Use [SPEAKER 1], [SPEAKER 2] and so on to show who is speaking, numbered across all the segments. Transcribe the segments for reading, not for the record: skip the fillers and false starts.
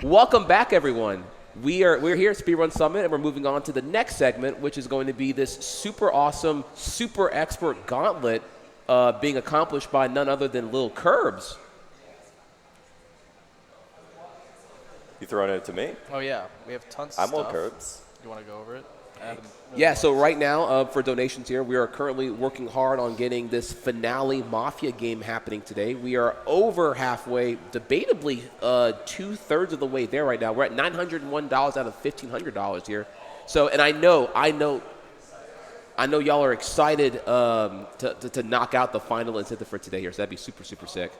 [SPEAKER 1] Welcome back, everyone. We're here at Speedrun Summit, and we're moving on to the next segment, which is going to be this super awesome, super expert gauntlet being accomplished by none other than LilKirbs.
[SPEAKER 2] You throwing it to me?
[SPEAKER 3] Oh yeah, we have tons of
[SPEAKER 2] I'm
[SPEAKER 3] stuff.
[SPEAKER 2] LilKirbs.
[SPEAKER 3] You want to go over it?
[SPEAKER 1] Yeah, so right now, for donations here, we are currently working hard on getting this finale Mafia game happening today. We are over halfway, debatably 2/3 of the way there right now. We're at $901 out of $1,500 here. So, and I know y'all are excited to knock out the final incentive for today here, so that'd be super, super sick.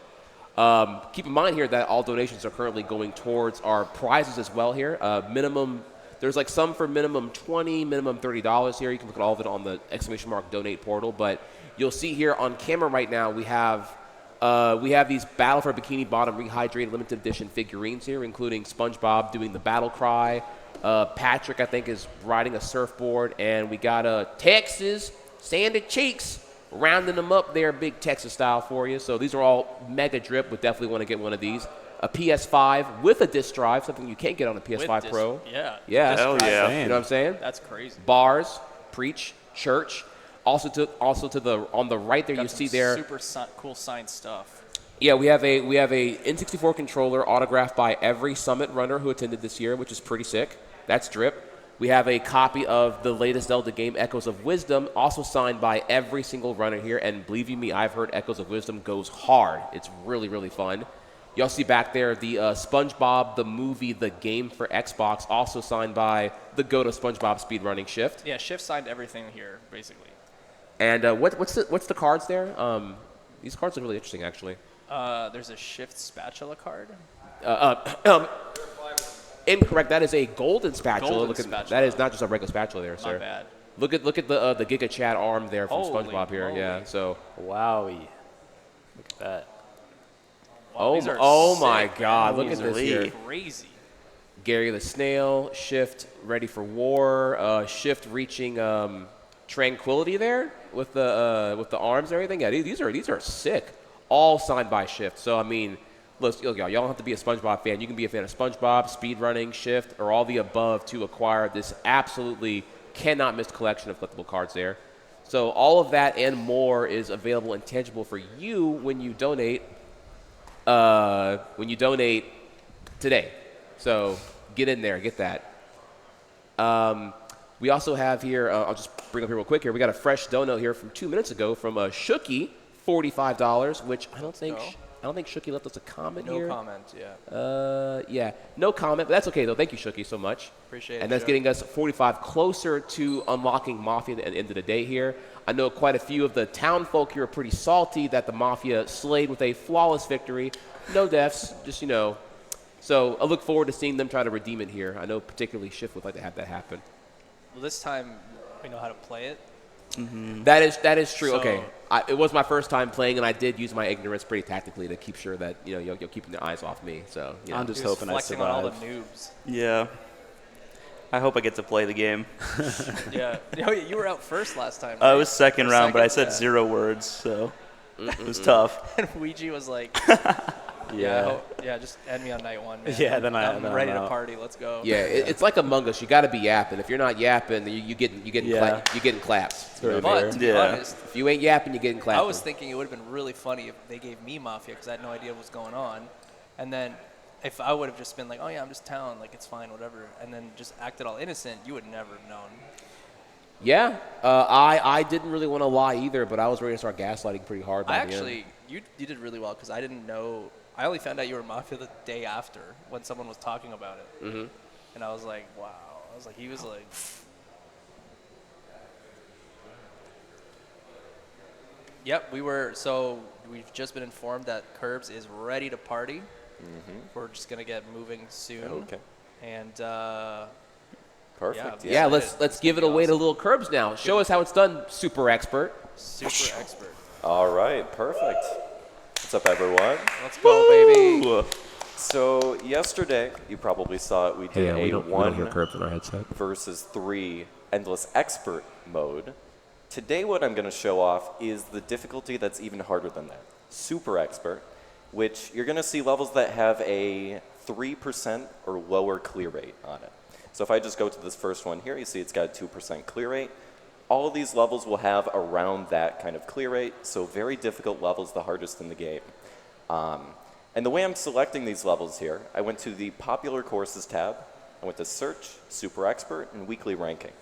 [SPEAKER 1] Keep in mind here that all donations are currently going towards our prizes as well here. There's like some for minimum $20, minimum $30 here. You can look at all of it on the ! Donate portal. But you'll see here on camera right now we have these Battle for Bikini Bottom Rehydrated Limited Edition figurines here, including SpongeBob doing the battle cry. Patrick, I think, is riding a surfboard. And we got Texas, Sanded Cheeks, rounding them up there, big Texas style for you. So these are all mega drip. Would definitely want to get one of these. A PS5 with a disc drive, something you can't get on a PS5 Pro.
[SPEAKER 3] Yeah.
[SPEAKER 1] Yeah.
[SPEAKER 2] Hell yeah.
[SPEAKER 1] You know what I'm saying?
[SPEAKER 3] That's crazy.
[SPEAKER 1] Bars, preach, church. Also to the on the right there,
[SPEAKER 3] Got
[SPEAKER 1] you
[SPEAKER 3] some
[SPEAKER 1] see there.
[SPEAKER 3] super cool science stuff.
[SPEAKER 1] Yeah, we have a N64 controller autographed by every Summit runner who attended this year, which is pretty sick. That's drip. We have a copy of the latest Zelda game, Echoes of Wisdom, also signed by every single runner here. And believe you me, I've heard Echoes of Wisdom goes hard. It's really, really fun. Y'all see back there the SpongeBob, the movie, the game for Xbox, also signed by the GOAT of SpongeBob speedrunning Shift.
[SPEAKER 3] Yeah, Shift signed everything here, basically.
[SPEAKER 1] And what's the cards there? These cards are really interesting, actually.
[SPEAKER 3] There's a Shift spatula card.
[SPEAKER 1] Incorrect. That is a golden spatula.
[SPEAKER 3] Spatula.
[SPEAKER 1] That is not just a regular spatula there, sir.
[SPEAKER 3] Not bad.
[SPEAKER 1] Look at the Giga Chad arm there from
[SPEAKER 3] Holy
[SPEAKER 1] SpongeBob here.
[SPEAKER 3] moly.
[SPEAKER 1] Yeah. So.
[SPEAKER 4] Wowie. Look at that.
[SPEAKER 3] Wow, these are
[SPEAKER 1] Oh my
[SPEAKER 3] sick,
[SPEAKER 1] God!
[SPEAKER 3] man.
[SPEAKER 1] Look at
[SPEAKER 3] These
[SPEAKER 1] this
[SPEAKER 3] are
[SPEAKER 1] here.
[SPEAKER 3] crazy.
[SPEAKER 1] Gary the Snail, Shift ready for war. Shift reaching Tranquility there with the arms and everything. Yeah, these are sick. All signed by Shift. So I mean, look, y'all don't have to be a SpongeBob fan. You can be a fan of SpongeBob, speedrunning, Shift, or all the above to acquire this absolutely cannot miss collection of collectible cards there. So all of that and more is available and tangible for you when you donate. Today. So get in there, get that. We also have here, I'll just bring up here real quick here. We got a fresh dono here from 2 minutes ago from Shooky, $45, which I don't think Shooky left us a comment here.
[SPEAKER 3] No comment, yeah.
[SPEAKER 1] Yeah, no comment, but that's okay though. Thank you, Shooky, so much.
[SPEAKER 3] Appreciate it.
[SPEAKER 1] And that's getting us 45 closer to unlocking Mafia at the end of the day here. I know quite a few of the town folk here are pretty salty that the Mafia slayed with a flawless victory. No deaths, just, So I look forward to seeing them try to redeem it here. I know particularly Shift would like to have that happen.
[SPEAKER 3] Well, this time we know how to play it.
[SPEAKER 1] Mm-hmm. That is true.
[SPEAKER 3] So,
[SPEAKER 1] okay, it was my first time playing, and I did use my ignorance pretty tactically to keep sure that you're keeping your eyes off me. So
[SPEAKER 4] I'm just
[SPEAKER 3] he was
[SPEAKER 4] hoping I
[SPEAKER 3] flexing
[SPEAKER 4] survive.
[SPEAKER 3] on all the noobs.
[SPEAKER 4] Yeah. I hope I get to play the game.
[SPEAKER 3] Yeah. You were out first last time.
[SPEAKER 4] I
[SPEAKER 3] right?
[SPEAKER 4] was second
[SPEAKER 3] Or
[SPEAKER 4] round, but I
[SPEAKER 3] second,
[SPEAKER 4] said
[SPEAKER 3] yeah.
[SPEAKER 4] 0 words, so it was tough.
[SPEAKER 3] And Ouija was like,
[SPEAKER 4] Yeah.
[SPEAKER 3] just end me on night one, man.
[SPEAKER 4] Yeah, then
[SPEAKER 3] I'm
[SPEAKER 4] I'm
[SPEAKER 3] ready to
[SPEAKER 4] out.
[SPEAKER 3] party. Let's go.
[SPEAKER 1] yeah, it's like Among Us. You got to be yapping. If you're not yapping, you getting
[SPEAKER 4] Yeah.
[SPEAKER 1] getting claps.
[SPEAKER 4] very
[SPEAKER 3] But to be
[SPEAKER 4] Yeah.
[SPEAKER 3] honest,
[SPEAKER 1] If you ain't yapping, you're getting clapped.
[SPEAKER 3] I was thinking it would have been really funny if they gave me Mafia because I had no idea what was going on. And then if I would have just been like, oh, yeah, I'm just town, like, it's fine, whatever, and then just acted all innocent, you would never have known.
[SPEAKER 1] Yeah, I didn't really want to lie either, but I was ready to start gaslighting pretty hard. By the end.
[SPEAKER 3] You did really well because I didn't know. I only found out you were Mafia the day after when someone was talking about it.
[SPEAKER 1] Mm-hmm.
[SPEAKER 3] And I was like, wow. I was like, he was like. Yep, we've just been informed that Kirbs is ready to party.
[SPEAKER 2] Mm-hmm.
[SPEAKER 3] We're just going to get moving soon.
[SPEAKER 2] Okay.
[SPEAKER 3] And
[SPEAKER 2] Perfect.
[SPEAKER 1] Yeah, let's give it away to LilKirbs now. Show us how it's done, super expert.
[SPEAKER 3] super expert.
[SPEAKER 2] All right. Perfect. What's up, everyone?
[SPEAKER 3] Let's go, baby.
[SPEAKER 4] Ooh.
[SPEAKER 2] So yesterday, you probably saw it. We did a one
[SPEAKER 1] Kirbs in our headset.
[SPEAKER 2] versus 3 endless expert mode. Today, what I'm going to show off is the difficulty that's even harder than that. Super expert, which you're going to see levels that have a 3% or lower clear rate on it. So if I just go to this first one here, you see it's got a 2% clear rate. All of these levels will have around that kind of clear rate, so very difficult levels, the hardest in the game. And the way I'm selecting these levels here, I went to the Popular Courses tab, I went to Search, Super Expert, and Weekly Ranking.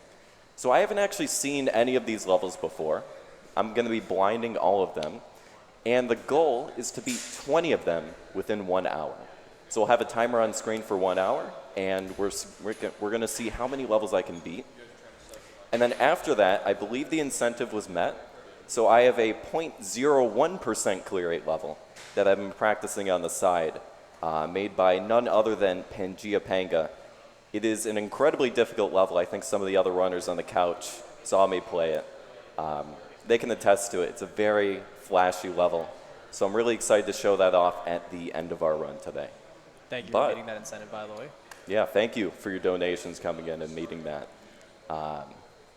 [SPEAKER 2] So I haven't actually seen any of these levels before. I'm going to be blinding all of them, and the goal is to beat 20 of them within 1 hour. So we'll have a timer on screen for 1 hour, and we're going to see how many levels I can beat. And then after that, I believe the incentive was met, so I have a 0.01% clear rate level that I've been practicing on the side, made by none other than Pangea Panga. It is an incredibly difficult level. I think some of the other runners on the couch saw me play it. They can attest to it. It's a very flashy level. So I'm really excited to show that off at the end of our run today.
[SPEAKER 3] Thank you for meeting that incentive, by the way.
[SPEAKER 2] Yeah, thank you for your donations coming in and meeting that.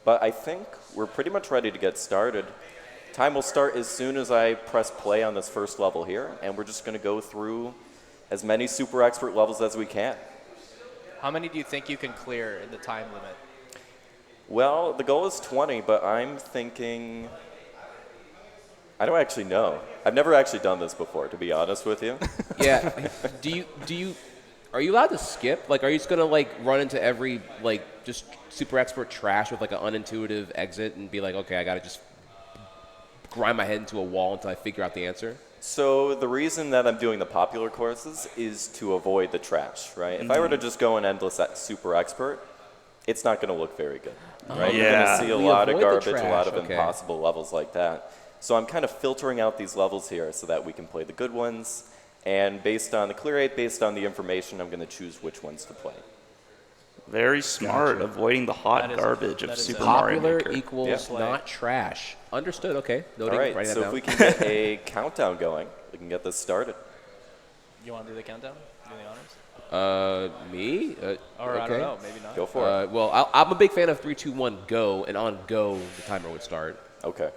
[SPEAKER 2] But I think we're pretty much ready to get started. Time will start as soon as I press play on this first level here, and we're just going to go through as many super expert levels as we can.
[SPEAKER 3] How many do you think you can clear in the time limit?
[SPEAKER 2] Well, the goal is 20, but I'm thinking... I don't actually know. I've never actually done this before, to be honest with you.
[SPEAKER 1] Yeah. Are you allowed to skip? Like, are you just gonna like run into every like just super expert trash with like an unintuitive exit and be like, okay, I gotta just grind my head into a wall until I figure out the answer?
[SPEAKER 2] So the reason that I'm doing the popular courses is to avoid the trash, right? If I were to just go an endless super expert, it's not going to look very good, right? You're going to see a lot of garbage, a lot of impossible levels like that. So I'm kind of filtering out these levels here so that we can play the good ones. And based on the clear rate, based on the information, I'm going to choose which ones to play.
[SPEAKER 4] Very smart, avoiding the hot garbage of Super Mario Maker.
[SPEAKER 1] Popular equals not trash. Understood, okay. Noting,
[SPEAKER 2] All right,
[SPEAKER 1] writing that
[SPEAKER 2] so
[SPEAKER 1] down.
[SPEAKER 2] if we can get a countdown going, we can get this started.
[SPEAKER 3] You want to do the countdown? Do the honors?
[SPEAKER 1] Me?
[SPEAKER 3] Or
[SPEAKER 1] okay.
[SPEAKER 3] I don't know, maybe not.
[SPEAKER 2] Go for it.
[SPEAKER 1] Well, I'm a big fan of 3, 2, 1, go, and on go, the timer would start.
[SPEAKER 2] Okay.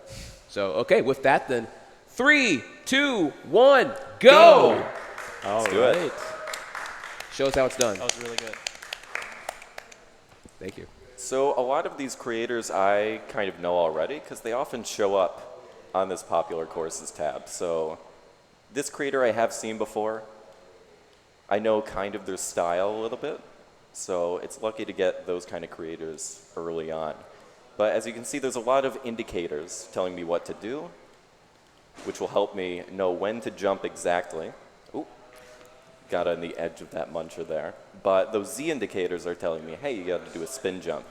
[SPEAKER 1] So, okay, with that then, 3, 2, 1, go!
[SPEAKER 2] Let's do it.
[SPEAKER 1] Show us how it's done.
[SPEAKER 3] That was really good.
[SPEAKER 1] Thank you.
[SPEAKER 2] So a lot of these creators I kind of know already because they often show up on this popular courses tab. So this creator I have seen before. I know kind of their style a little bit. So it's lucky to get those kind of creators early on. But as you can see, there's a lot of indicators telling me what to do, which will help me know when to jump exactly. Ooh, got on the edge of that muncher there. But those Z indicators are telling me, hey, you got to do a spin jump.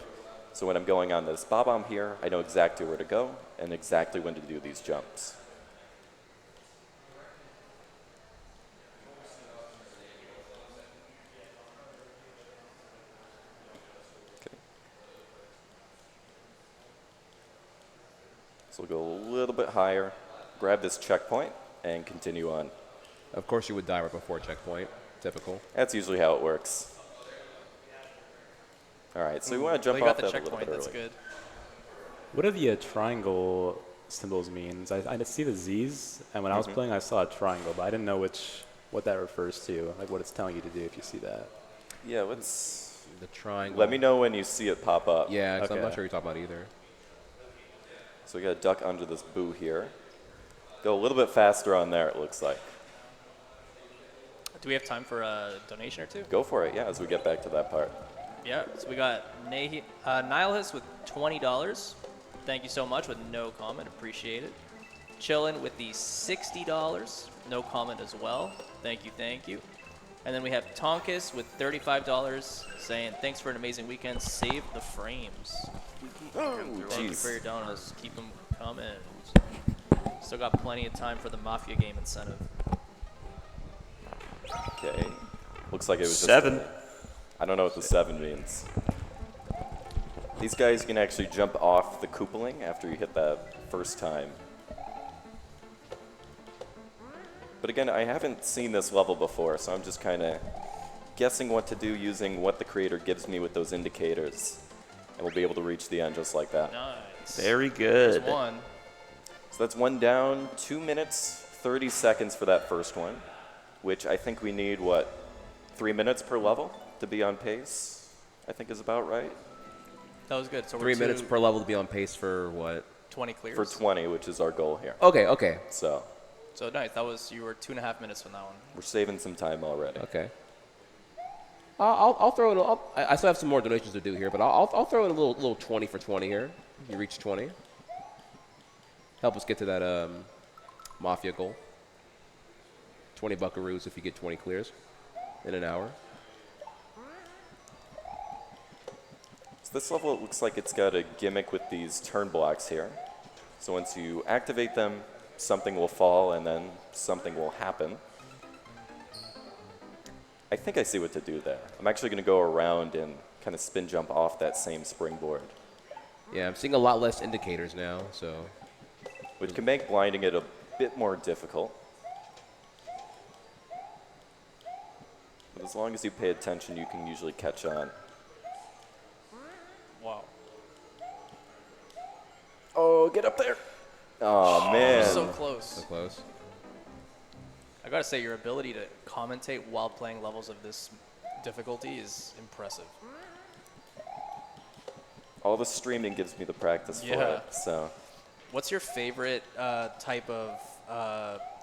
[SPEAKER 2] So when I'm going on this bob-omb here, I know exactly where to go and exactly when to do these jumps. Okay. So we'll go a little bit higher, grab this checkpoint, and continue on.
[SPEAKER 1] Of course you would die right before checkpoint. Typical.
[SPEAKER 2] That's usually how it works. All right, so we want to jump off that a little bit early.
[SPEAKER 3] That's good.
[SPEAKER 5] What do the triangle symbols mean? I see the Z's, and when I was playing, I saw a triangle, but I didn't know what that refers to, like what it's telling you to do if you see that.
[SPEAKER 2] Yeah, let's...
[SPEAKER 1] The triangle.
[SPEAKER 2] Let me know when you see it pop up.
[SPEAKER 1] Yeah, because
[SPEAKER 5] Okay.
[SPEAKER 1] I'm not sure what you're talking about either.
[SPEAKER 2] So we got to duck under this boo here. Go a little bit faster on there, it looks like.
[SPEAKER 3] Do we have time for a donation or two?
[SPEAKER 2] Go for it, yeah, as we get back to that part.
[SPEAKER 3] Yeah, so we got Nihilus with $20. Thank you so much with no comment. Appreciate it. Chillin' with the $60. No comment as well. Thank you, thank you. And then we have Tonkus with $35 saying, thanks for an amazing weekend. Save the frames. Thank you for your donuts. Keep them coming. Still got plenty of time for the Mafia game incentive.
[SPEAKER 2] Okay. Looks like it was
[SPEAKER 4] 7.
[SPEAKER 2] just... I don't know what the 7 means. These guys can actually jump off the coupoling after you hit that first time. But again, I haven't seen this level before, so I'm just kind of guessing what to do using what the creator gives me with those indicators. And we'll be able to reach the end just like that.
[SPEAKER 3] Nice.
[SPEAKER 4] Very good.
[SPEAKER 3] There's one.
[SPEAKER 2] So that's one down, 2 minutes, 30 seconds for that first one, which I think we need, what, 3 minutes per level to be on pace, I think is about right.
[SPEAKER 3] That was good. So
[SPEAKER 1] 3
[SPEAKER 3] we're
[SPEAKER 1] minutes per level to be on pace for what?
[SPEAKER 3] 20 clears.
[SPEAKER 2] For 20, which is our goal here.
[SPEAKER 1] Okay.
[SPEAKER 2] So
[SPEAKER 3] So nice. You were 2.5 minutes from that one.
[SPEAKER 2] we're saving some time already.
[SPEAKER 1] Okay. I'll throw in. I still have some more donations to do here, but I'll throw in a little 20 for 20 here. You reach 20. Help us get to that Mafia goal. 20 buckaroos if you get 20 clears in an hour.
[SPEAKER 2] So this level, it looks like it's got a gimmick with these turn blocks here. So once you activate them, something will fall and then something will happen. I think I see what to do there. I'm actually going to go around and kind of spin jump off that same springboard,
[SPEAKER 1] Yeah, I'm seeing a lot less indicators now, so.
[SPEAKER 2] which can make blinding it a bit more difficult. But as long as you pay attention, you can usually catch on.
[SPEAKER 3] Wow.
[SPEAKER 2] Oh, get up there. Oh, man.
[SPEAKER 3] So close.
[SPEAKER 1] So close.
[SPEAKER 3] I gotta say, your ability to commentate while playing levels of this difficulty is impressive.
[SPEAKER 2] All the streaming gives me the practice for
[SPEAKER 3] Yeah.
[SPEAKER 2] it, so.
[SPEAKER 3] What's your favorite type of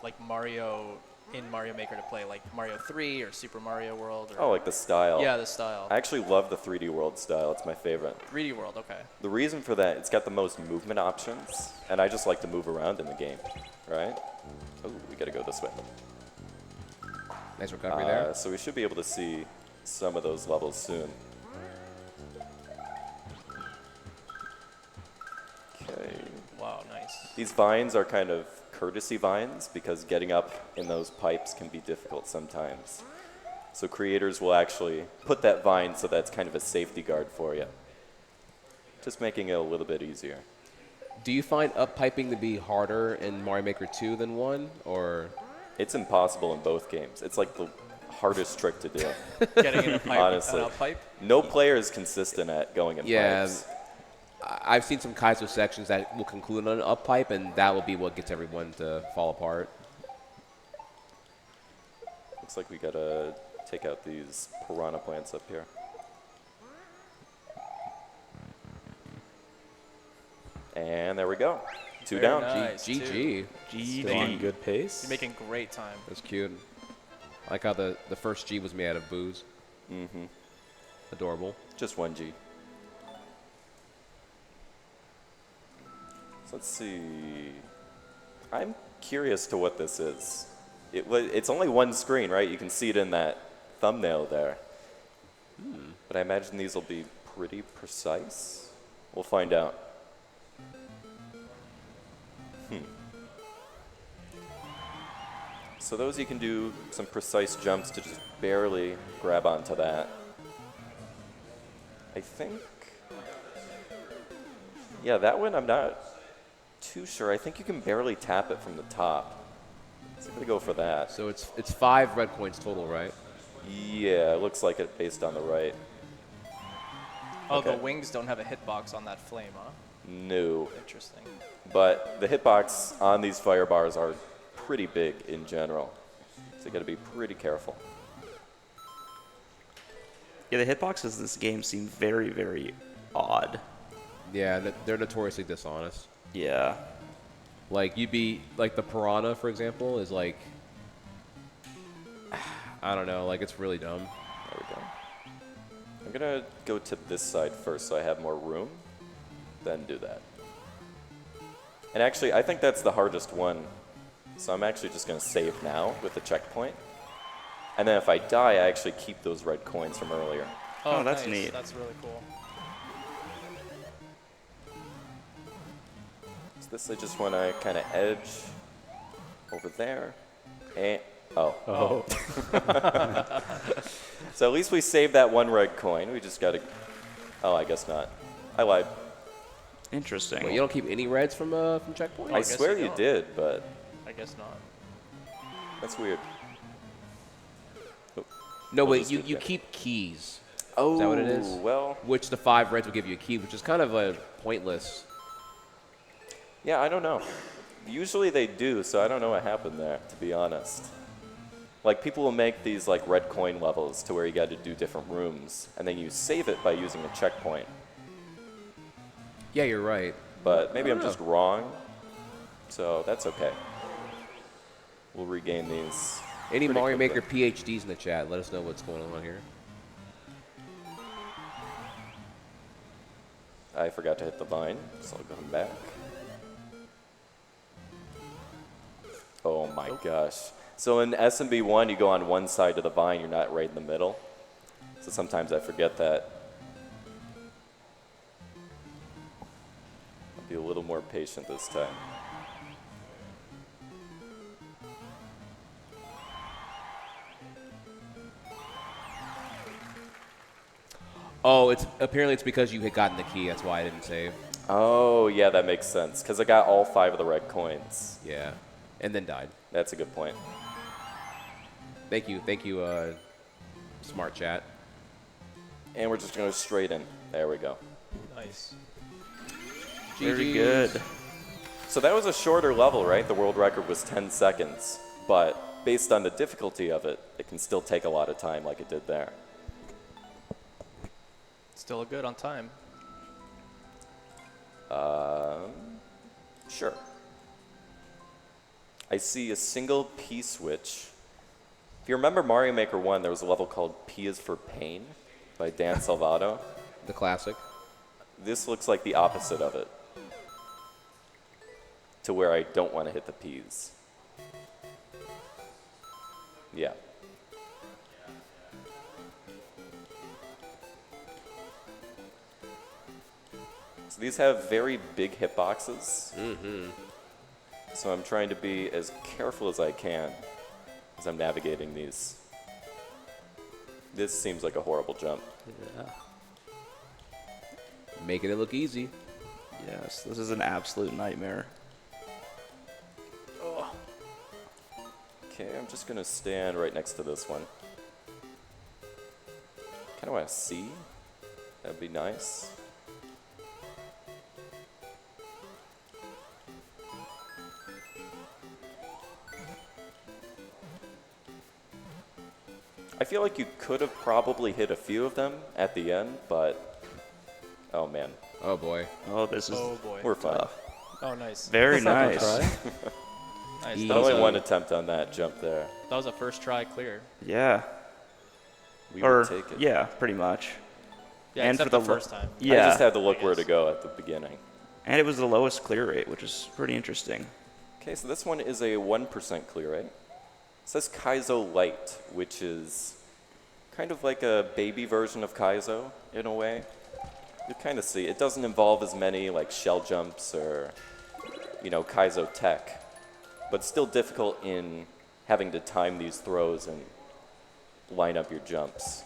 [SPEAKER 3] like Mario in Mario Maker to play? Like Mario 3 or Super Mario World? Or
[SPEAKER 2] Oh, like the style.
[SPEAKER 3] yeah, the style.
[SPEAKER 2] I actually love the 3D World style. It's my favorite.
[SPEAKER 3] 3D World, okay.
[SPEAKER 2] The reason for that, it's got the most movement options, and I just like to move around in the game, right? Oh, we gotta go this way.
[SPEAKER 1] Nice recovery there.
[SPEAKER 2] So we should be able to see some of those levels soon. Okay.
[SPEAKER 3] Wow, nice.
[SPEAKER 2] These vines are kind of courtesy vines because getting up in those pipes can be difficult sometimes. So creators will actually put that vine so that's kind of a safety guard for you. Just making it a little bit easier.
[SPEAKER 1] Do you find up piping to be harder in Mario Maker 2 than 1, or?
[SPEAKER 2] It's impossible in both games. It's like the hardest trick to do.
[SPEAKER 3] Getting in a pipe,
[SPEAKER 2] Honestly.
[SPEAKER 3] an up pipe.
[SPEAKER 2] No player is consistent at going in
[SPEAKER 1] Yeah,
[SPEAKER 2] pipes.
[SPEAKER 1] I've seen some Kaizo sections that will conclude on an up pipe, and that will be what gets everyone to fall apart.
[SPEAKER 2] Looks like we gotta take out these piranha plants up here. And there we go. Two
[SPEAKER 3] Very
[SPEAKER 2] down.
[SPEAKER 3] nice.
[SPEAKER 1] GG.
[SPEAKER 5] Still on good pace.
[SPEAKER 3] You're making great time.
[SPEAKER 1] That's cute. I like how the first G was made out of booze.
[SPEAKER 2] Mm-hmm.
[SPEAKER 1] Adorable.
[SPEAKER 2] Just one G. So let's see. I'm curious to what this is. It's only one screen, right? You can see it in that thumbnail there. But I imagine these will be pretty precise. We'll find out. So those you can do some precise jumps to just barely grab onto that. I think, yeah, that one I'm not too sure. I think you can barely tap it from the top. So I'm gonna go for that.
[SPEAKER 1] So it's 5 red coins total, right?
[SPEAKER 2] Yeah, it looks like it based on the right.
[SPEAKER 3] Oh,
[SPEAKER 2] Okay.
[SPEAKER 3] the wings don't have a hitbox on that flame, huh?
[SPEAKER 2] No,
[SPEAKER 3] Interesting.
[SPEAKER 2] but the hitbox on these fire bars are pretty big in general. So you gotta be pretty careful.
[SPEAKER 4] Yeah, the hitboxes in this game seem very, very odd.
[SPEAKER 1] Yeah, they're notoriously dishonest.
[SPEAKER 4] Yeah.
[SPEAKER 1] Like, you'd be, like, the piranha, for example, is like, I don't know, like, it's really dumb.
[SPEAKER 2] There we go. I'm gonna go to this side first so I have more room, then do that. And actually, I think that's the hardest one. So I'm actually just gonna save now with the checkpoint. And then if I die, I actually keep those red coins from earlier.
[SPEAKER 4] Oh, that's
[SPEAKER 3] nice.
[SPEAKER 4] neat.
[SPEAKER 3] That's really cool.
[SPEAKER 2] So this I just wanna kinda edge over there. And, oh.
[SPEAKER 5] Oh.
[SPEAKER 2] So at least we saved that one red coin. We just gotta, oh, I guess not. I lied.
[SPEAKER 4] Interesting.
[SPEAKER 1] Wait, you don't keep any reds from checkpoint?
[SPEAKER 2] I
[SPEAKER 3] guess
[SPEAKER 2] swear
[SPEAKER 3] you
[SPEAKER 2] you
[SPEAKER 3] don't.
[SPEAKER 2] did, but
[SPEAKER 3] I guess not.
[SPEAKER 2] that's weird.
[SPEAKER 1] No,
[SPEAKER 2] We'll
[SPEAKER 1] wait,
[SPEAKER 2] just
[SPEAKER 1] you,
[SPEAKER 2] do it
[SPEAKER 1] you
[SPEAKER 2] again.
[SPEAKER 1] keep keys,
[SPEAKER 2] Oh,
[SPEAKER 1] that what it is?
[SPEAKER 2] well,
[SPEAKER 1] which the 5 reds will give you a key, which is kind of a pointless.
[SPEAKER 2] yeah, I don't know. Usually they do, so I don't know what happened there, to be honest. Like, people will make these, like, red coin levels to where you got to do different rooms, and then you save it by using a checkpoint.
[SPEAKER 1] Yeah, you're right.
[SPEAKER 2] But maybe I'm just wrong, so that's okay. We'll regain these.
[SPEAKER 1] Any
[SPEAKER 2] pretty
[SPEAKER 1] Mario
[SPEAKER 2] quickly.
[SPEAKER 1] Maker PhDs in the chat? Let us know what's going on here.
[SPEAKER 2] I forgot to hit the vine, so I'll go back. Oh my gosh. So in SMB1, you go on one side of the vine, you're not right in the middle. So sometimes I forget that. I'll be a little more patient this time.
[SPEAKER 1] Oh, apparently it's because you had gotten the key. That's why I didn't save.
[SPEAKER 2] Oh, yeah, that makes sense, because I got all 5 of the red coins.
[SPEAKER 1] Yeah, and then died.
[SPEAKER 2] That's a good point.
[SPEAKER 1] Thank you, smart chat.
[SPEAKER 2] And we're just going to go straight in. There we go.
[SPEAKER 3] Nice.
[SPEAKER 4] Very
[SPEAKER 1] GGs.
[SPEAKER 4] good.
[SPEAKER 2] So that was a shorter level, right? The world record was 10 seconds. But based on the difficulty of it, it can still take a lot of time like it did there.
[SPEAKER 3] Still good on time.
[SPEAKER 2] Sure. I see a single P switch. If you remember Mario Maker 1, there was a level called P is for Pain by Dan Salvato.
[SPEAKER 1] The classic.
[SPEAKER 2] This looks like the opposite of it, to where I don't want to hit the P's. Yeah. So these have very big hitboxes. So I'm trying to be as careful as I can as I'm navigating these. This seems like a horrible jump.
[SPEAKER 5] Yeah.
[SPEAKER 1] Making it look easy.
[SPEAKER 4] Yes, this is an absolute nightmare.
[SPEAKER 2] Okay, I'm just gonna stand right next to this one. Kind of want to see. That'd be nice. I feel like you could have probably hit a few of them at the end, but oh man,
[SPEAKER 1] Oh boy.
[SPEAKER 4] Oh, this is
[SPEAKER 3] Oh boy.
[SPEAKER 2] we're fine.
[SPEAKER 3] Oh, nice.
[SPEAKER 4] very
[SPEAKER 5] That's not
[SPEAKER 4] nice.
[SPEAKER 5] gonna
[SPEAKER 3] Nice.
[SPEAKER 1] Easy.
[SPEAKER 3] That
[SPEAKER 2] Only
[SPEAKER 3] was,
[SPEAKER 2] one attempt on that jump there.
[SPEAKER 3] a first try clear.
[SPEAKER 4] Yeah.
[SPEAKER 2] We
[SPEAKER 4] Or
[SPEAKER 2] will take it.
[SPEAKER 4] yeah, pretty much.
[SPEAKER 3] Yeah,
[SPEAKER 4] And
[SPEAKER 3] except
[SPEAKER 4] for
[SPEAKER 3] the
[SPEAKER 4] the
[SPEAKER 3] first time.
[SPEAKER 4] Yeah.
[SPEAKER 2] I just had to look where to go at the beginning.
[SPEAKER 4] And it was the lowest clear rate, which is pretty interesting.
[SPEAKER 2] Okay, so this one is a 1% clear rate. It says Kaizo Light, which is kind of like a baby version of Kaizo in a way. You kind of see it doesn't involve as many like shell jumps or, you know, Kaizo tech, but still difficult in having to time these throws and line up your jumps.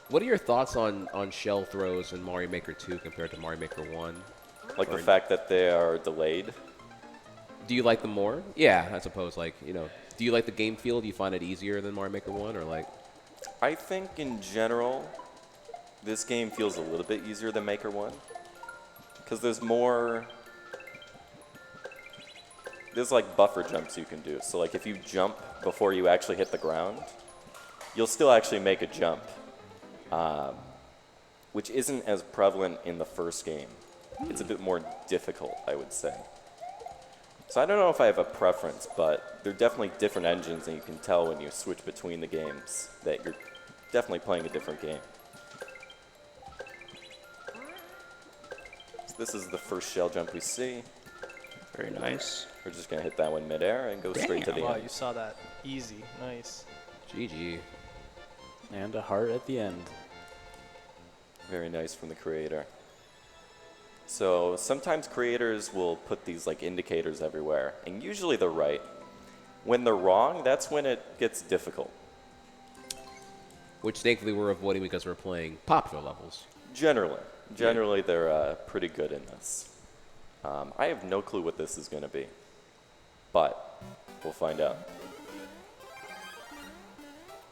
[SPEAKER 1] What are your thoughts on shell throws in Mario Maker 2 compared to Mario Maker 1?
[SPEAKER 2] Like the fact that they are delayed.
[SPEAKER 1] Do you like them more? Yeah, I suppose. Like, you know, do you like the game feel? Do you find it easier than Mario Maker 1, or like?
[SPEAKER 2] I think in general, this game feels a little bit easier than Maker 1. Because there's like buffer jumps you can do. So like if you jump before you actually hit the ground, you'll still actually make a jump, which isn't as prevalent in the first game. It's a bit more difficult, I would say. So I don't know if I have a preference, but they're definitely different engines, and you can tell when you switch between the games that you're definitely playing a different game. So this is the first shell jump we see.
[SPEAKER 4] Very nice.
[SPEAKER 2] We're just going to hit that one midair and go straight to the
[SPEAKER 3] Wow,
[SPEAKER 2] end.
[SPEAKER 3] you saw that. Easy. Nice.
[SPEAKER 1] GG.
[SPEAKER 5] And a heart at the end.
[SPEAKER 2] Very nice from the creator. So sometimes creators will put these like indicators everywhere, and usually they're right. When they're wrong, that's when it gets difficult.
[SPEAKER 1] Which thankfully we're avoiding because we're playing popular levels.
[SPEAKER 2] Generally they're pretty good in this. I have no clue what this is going to be, but we'll find out.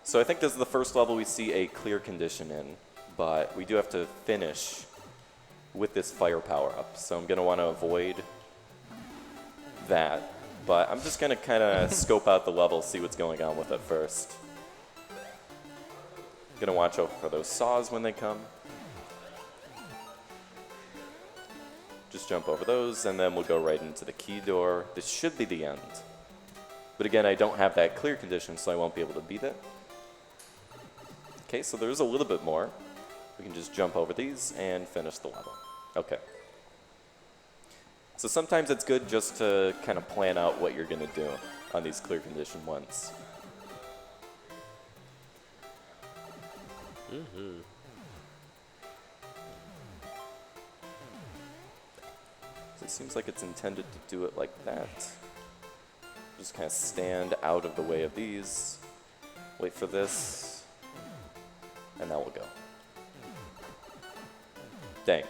[SPEAKER 2] So I think this is the first level we see a clear condition in, but we do have to finish with this fire power-up. So I'm going to want to avoid that. But I'm just going to kind of scope out the level, see what's going on with it first. Going to watch out for those saws when they come. Just jump over those, and then we'll go right into the key door. This should be the end. But again, I don't have that clear condition, so I won't be able to beat it. Okay, so there's a little bit more. We can just jump over these and finish the level. Okay. So sometimes it's good just to kind of plan out what you're going to do on these clear condition ones. So it seems like it's intended to do it like that. Just kind of stand out of the way of these. Wait for this. And now we'll go. Dang.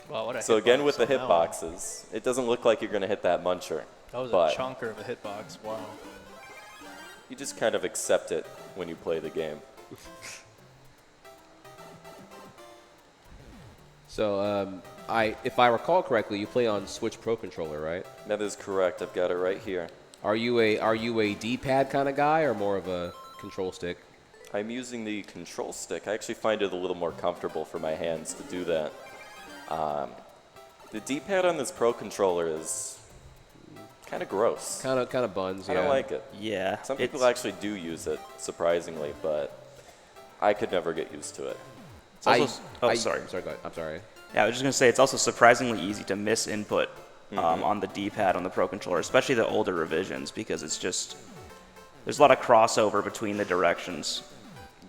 [SPEAKER 3] Wow, what a
[SPEAKER 2] So again,
[SPEAKER 3] hitbox
[SPEAKER 2] with the
[SPEAKER 3] on that one.
[SPEAKER 2] hitboxes, it doesn't look like you're going to hit that muncher.
[SPEAKER 3] That was
[SPEAKER 2] but
[SPEAKER 3] a chunker of a hitbox. Wow.
[SPEAKER 2] you just kind of accept it when you play the game.
[SPEAKER 1] So, if I recall correctly, you play on Switch Pro Controller, right?
[SPEAKER 2] That is correct. I've got it right here.
[SPEAKER 1] Are you a D-pad kind of guy or more of a control stick?
[SPEAKER 2] I'm using the control stick. I actually find it a little more comfortable for my hands to do that. The D-pad on this Pro controller is kind of gross.
[SPEAKER 1] Kind of buns.
[SPEAKER 2] I
[SPEAKER 1] Yeah.
[SPEAKER 2] don't like it.
[SPEAKER 4] Yeah.
[SPEAKER 2] Some people actually do use it, surprisingly, but I could never get used to it.
[SPEAKER 4] It's also, sorry.
[SPEAKER 1] Sorry. Go ahead. I'm sorry.
[SPEAKER 4] Yeah, I was just going to say it's also surprisingly easy to miss input on the D-pad on the Pro Controller, especially the older revisions, because it's just, there's a lot of crossover between the directions.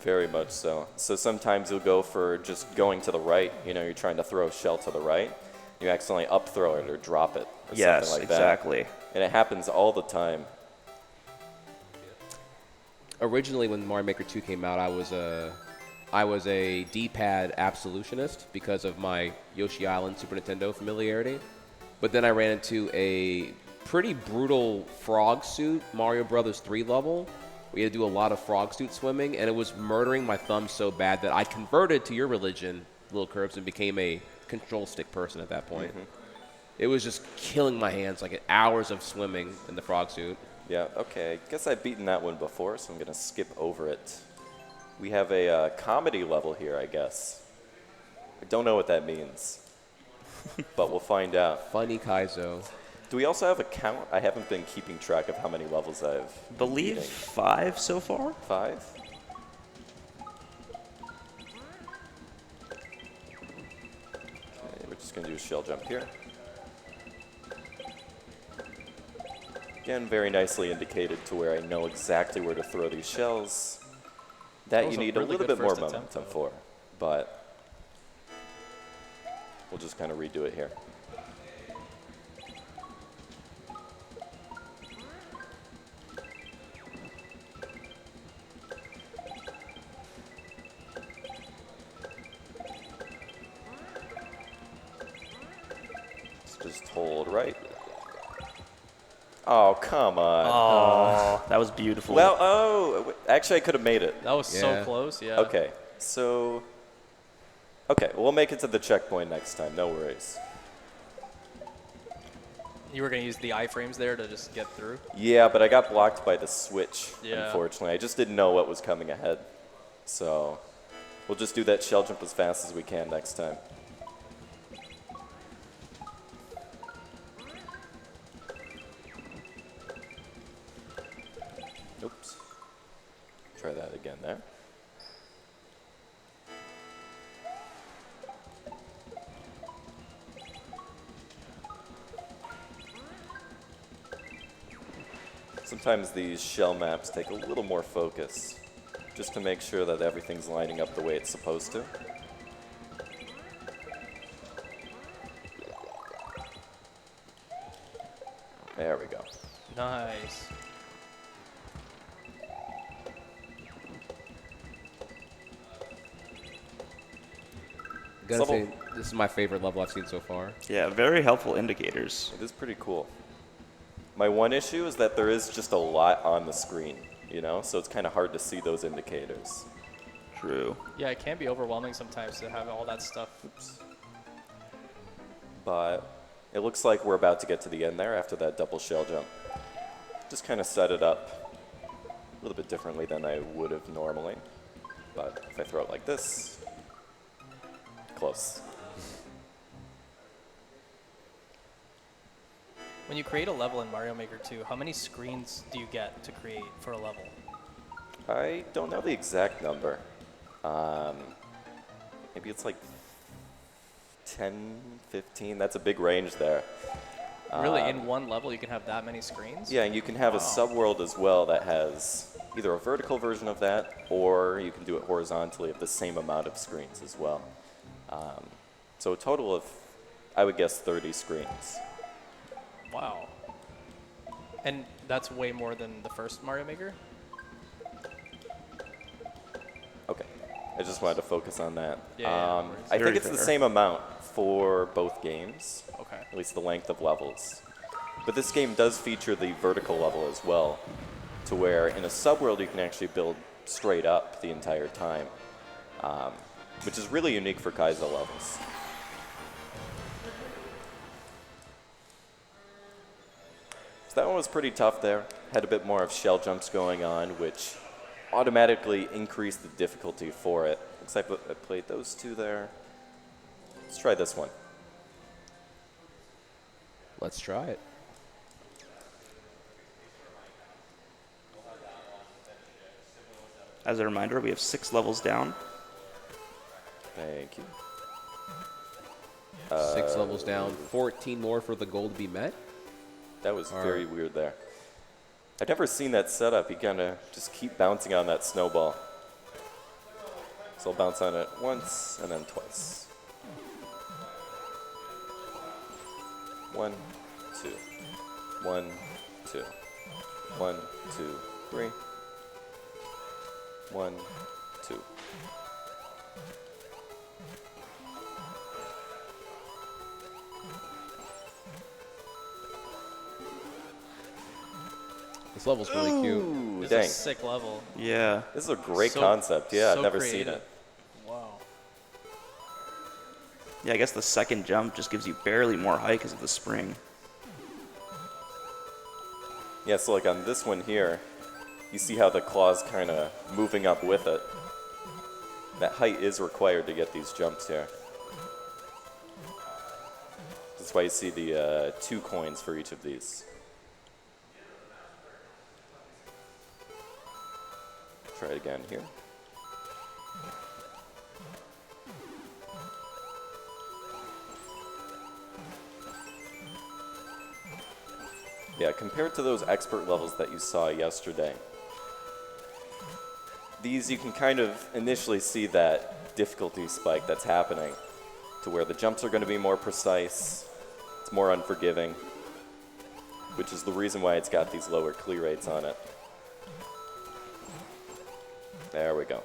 [SPEAKER 2] Very much so. So sometimes you'll go for just going to the right. You know, you're trying to throw a shell to the right. You accidentally up throw it or drop it or
[SPEAKER 4] Yes,
[SPEAKER 2] something like that.
[SPEAKER 4] exactly.
[SPEAKER 2] And it happens all the time.
[SPEAKER 1] Originally, when Mario Maker 2 came out, I was a D-pad absolutionist because of my Yoshi Island Super Nintendo familiarity. But then I ran into a pretty brutal frog suit Mario Brothers 3 level. We had to do a lot of frog suit swimming, and it was murdering my thumb so bad that I converted to your religion, LilKirbs, and became a control stick person at that point. It was just killing my hands, like hours of swimming in the frog suit.
[SPEAKER 2] Yeah, okay. I guess I've beaten that one before, so I'm going to skip over it. We have a comedy level here, I guess. I don't know what that means, but we'll find out.
[SPEAKER 1] Funny Kaizo.
[SPEAKER 2] Do we also have a count? I haven't been keeping track of how many levels I've
[SPEAKER 4] Believe
[SPEAKER 2] beating.
[SPEAKER 4] 5 so far?
[SPEAKER 2] 5? Okay, we're just going to do a shell jump here. Again, very nicely indicated to where I know exactly where to throw these shells. That
[SPEAKER 3] was
[SPEAKER 2] you
[SPEAKER 3] a
[SPEAKER 2] need a
[SPEAKER 3] really
[SPEAKER 2] little
[SPEAKER 3] good
[SPEAKER 2] bit more
[SPEAKER 3] first attempt,
[SPEAKER 2] momentum
[SPEAKER 3] though.
[SPEAKER 2] for, but we'll just kind of redo it here. Just hold right. Oh, come on.
[SPEAKER 4] Oh, that was beautiful.
[SPEAKER 2] Well, oh, actually, I could have made it.
[SPEAKER 3] That was so
[SPEAKER 1] Yeah.
[SPEAKER 3] close. Yeah.
[SPEAKER 2] Okay, so. Okay, we'll make it to the checkpoint next time. No worries.
[SPEAKER 3] You were gonna use the iframes there to just get through.
[SPEAKER 2] Yeah, but I got blocked by the switch,
[SPEAKER 3] Yeah.
[SPEAKER 2] unfortunately. I just didn't know what was coming ahead. So we'll just do that shell jump as fast as we can next time. Oops. Try that again there. Sometimes these shell maps take a little more focus, just to make sure that everything's lining up the way it's supposed to. There we go.
[SPEAKER 3] Nice.
[SPEAKER 1] Gotta
[SPEAKER 2] Level-
[SPEAKER 1] say, this is my favorite level I've seen so far.
[SPEAKER 4] yeah, very helpful indicators.
[SPEAKER 2] It is pretty cool. My one issue is that there is just a lot on the screen, you know, so it's kind of hard to see those indicators.
[SPEAKER 4] True.
[SPEAKER 3] Yeah, it can be overwhelming sometimes to have all that stuff.
[SPEAKER 2] But It looks like we're about to get to the end there after that double shell jump. Just kind of set it up a little bit differently than I would have normally. But if I throw it like this, close.
[SPEAKER 3] When you create a level in Mario Maker 2, how many screens do you get to create for a level?
[SPEAKER 2] I don't know the exact number. Maybe it's like 10, 15. That's a big range there.
[SPEAKER 3] Really, in one level you can have that many screens?
[SPEAKER 2] Yeah, and you can have a subworld as well that has either a vertical version of that, or you can do it horizontally of the same amount of screens as well. So a total of, I would guess, 30 screens.
[SPEAKER 3] Wow. And that's way more than the first Mario Maker?
[SPEAKER 2] Okay, I just wanted to focus on that.
[SPEAKER 3] Yeah, no worries.
[SPEAKER 2] I think
[SPEAKER 4] Very
[SPEAKER 2] it's the
[SPEAKER 4] fair.
[SPEAKER 2] same amount for both games,
[SPEAKER 3] Okay.
[SPEAKER 2] at least the length of levels. But this game does feature the vertical level as well, to where in a subworld you can actually build straight up the entire time, which is really unique for Kaizo levels. So that one was pretty tough there. Had a bit more of shell jumps going on, which automatically increased the difficulty for it. Looks like I played those two there. Let's try this one.
[SPEAKER 1] Let's try it.
[SPEAKER 4] As a reminder, we have 6 levels down.
[SPEAKER 2] Thank you.
[SPEAKER 1] 6 levels down, 14 more for the goal to be met.
[SPEAKER 2] That was very weird there. I've never seen that setup. You kind of just keep bouncing on that snowball. So I'll bounce on it once and then twice. 1, 2. 1, 2. 1, 2, 3. 1, 2.
[SPEAKER 1] This level's really cute.
[SPEAKER 2] Ooh,
[SPEAKER 3] This
[SPEAKER 2] dang.
[SPEAKER 3] is a sick level.
[SPEAKER 4] Yeah.
[SPEAKER 2] This is a great
[SPEAKER 3] So-
[SPEAKER 2] concept. Yeah, I've
[SPEAKER 3] so
[SPEAKER 2] never
[SPEAKER 3] creative.
[SPEAKER 2] seen it.
[SPEAKER 3] Wow.
[SPEAKER 4] Yeah, I guess the second jump just gives you barely more height because of the spring.
[SPEAKER 2] Yeah, so like on this one here, you see how the claw's kind of moving up with it. That height is required to get these jumps here. That's why you see the 2 coins for each of these. Try it again here. Yeah, compared to those expert levels that you saw yesterday, these you can kind of initially see that difficulty spike that's happening to where the jumps are going to be more precise, it's more unforgiving, which is the reason why it's got these lower clear rates on it. There we go.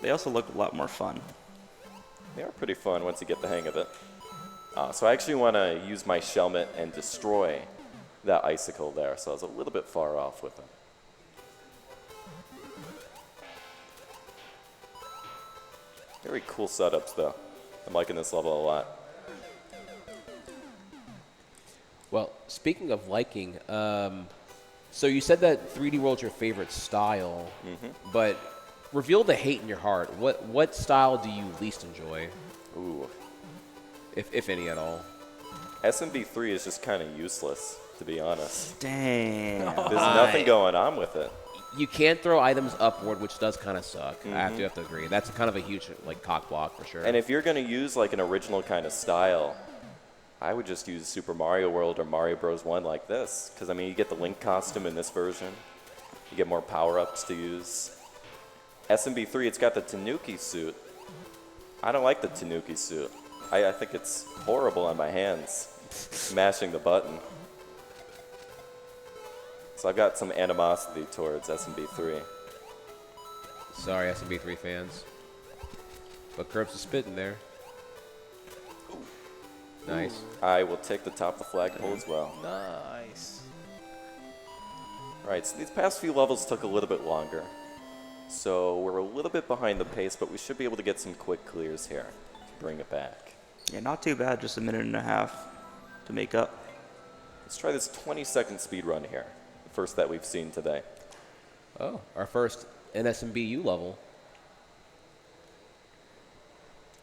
[SPEAKER 4] They also look a lot more fun.
[SPEAKER 2] They are pretty fun once you get the hang of it. So I actually want to use my Shelmet and destroy that icicle there, so I was a little bit far off with it. Very cool setups, though. I'm liking this level a lot.
[SPEAKER 1] Well, speaking of liking, so you said that 3D World's your favorite style, but reveal the hate in your heart. What style do you least enjoy,
[SPEAKER 2] Ooh.
[SPEAKER 1] if any at all?
[SPEAKER 2] SMB3 is just kind of useless, to be honest.
[SPEAKER 4] Dang.
[SPEAKER 2] There's nothing going on with it.
[SPEAKER 1] You can't throw items upward, which does kind of suck. I have to agree. That's kind of a huge cock block for sure.
[SPEAKER 2] And if you're going to use like an original kind of style, I would just use Super Mario World or Mario Bros. 1 like this. Because, I mean, you get the Link costume in this version. You get more power-ups to use. SMB3, it's got the Tanuki suit. I don't like the Tanuki suit. I think it's horrible on my hands, mashing the button. So I've got some animosity towards SMB3.
[SPEAKER 1] Sorry, SMB3 fans. But Curbs is spitting there. Nice.
[SPEAKER 2] I will take the top of the flagpole as well.
[SPEAKER 3] Nice.
[SPEAKER 2] Right, so these past few levels took a little bit longer. So we're a little bit behind the pace, but we should be able to get some quick clears here to bring it back.
[SPEAKER 4] Yeah, not too bad. Just a minute and a half to make up.
[SPEAKER 2] Let's try this 20-second speed run here, the first that we've seen today.
[SPEAKER 1] Oh, our first NSMBU level.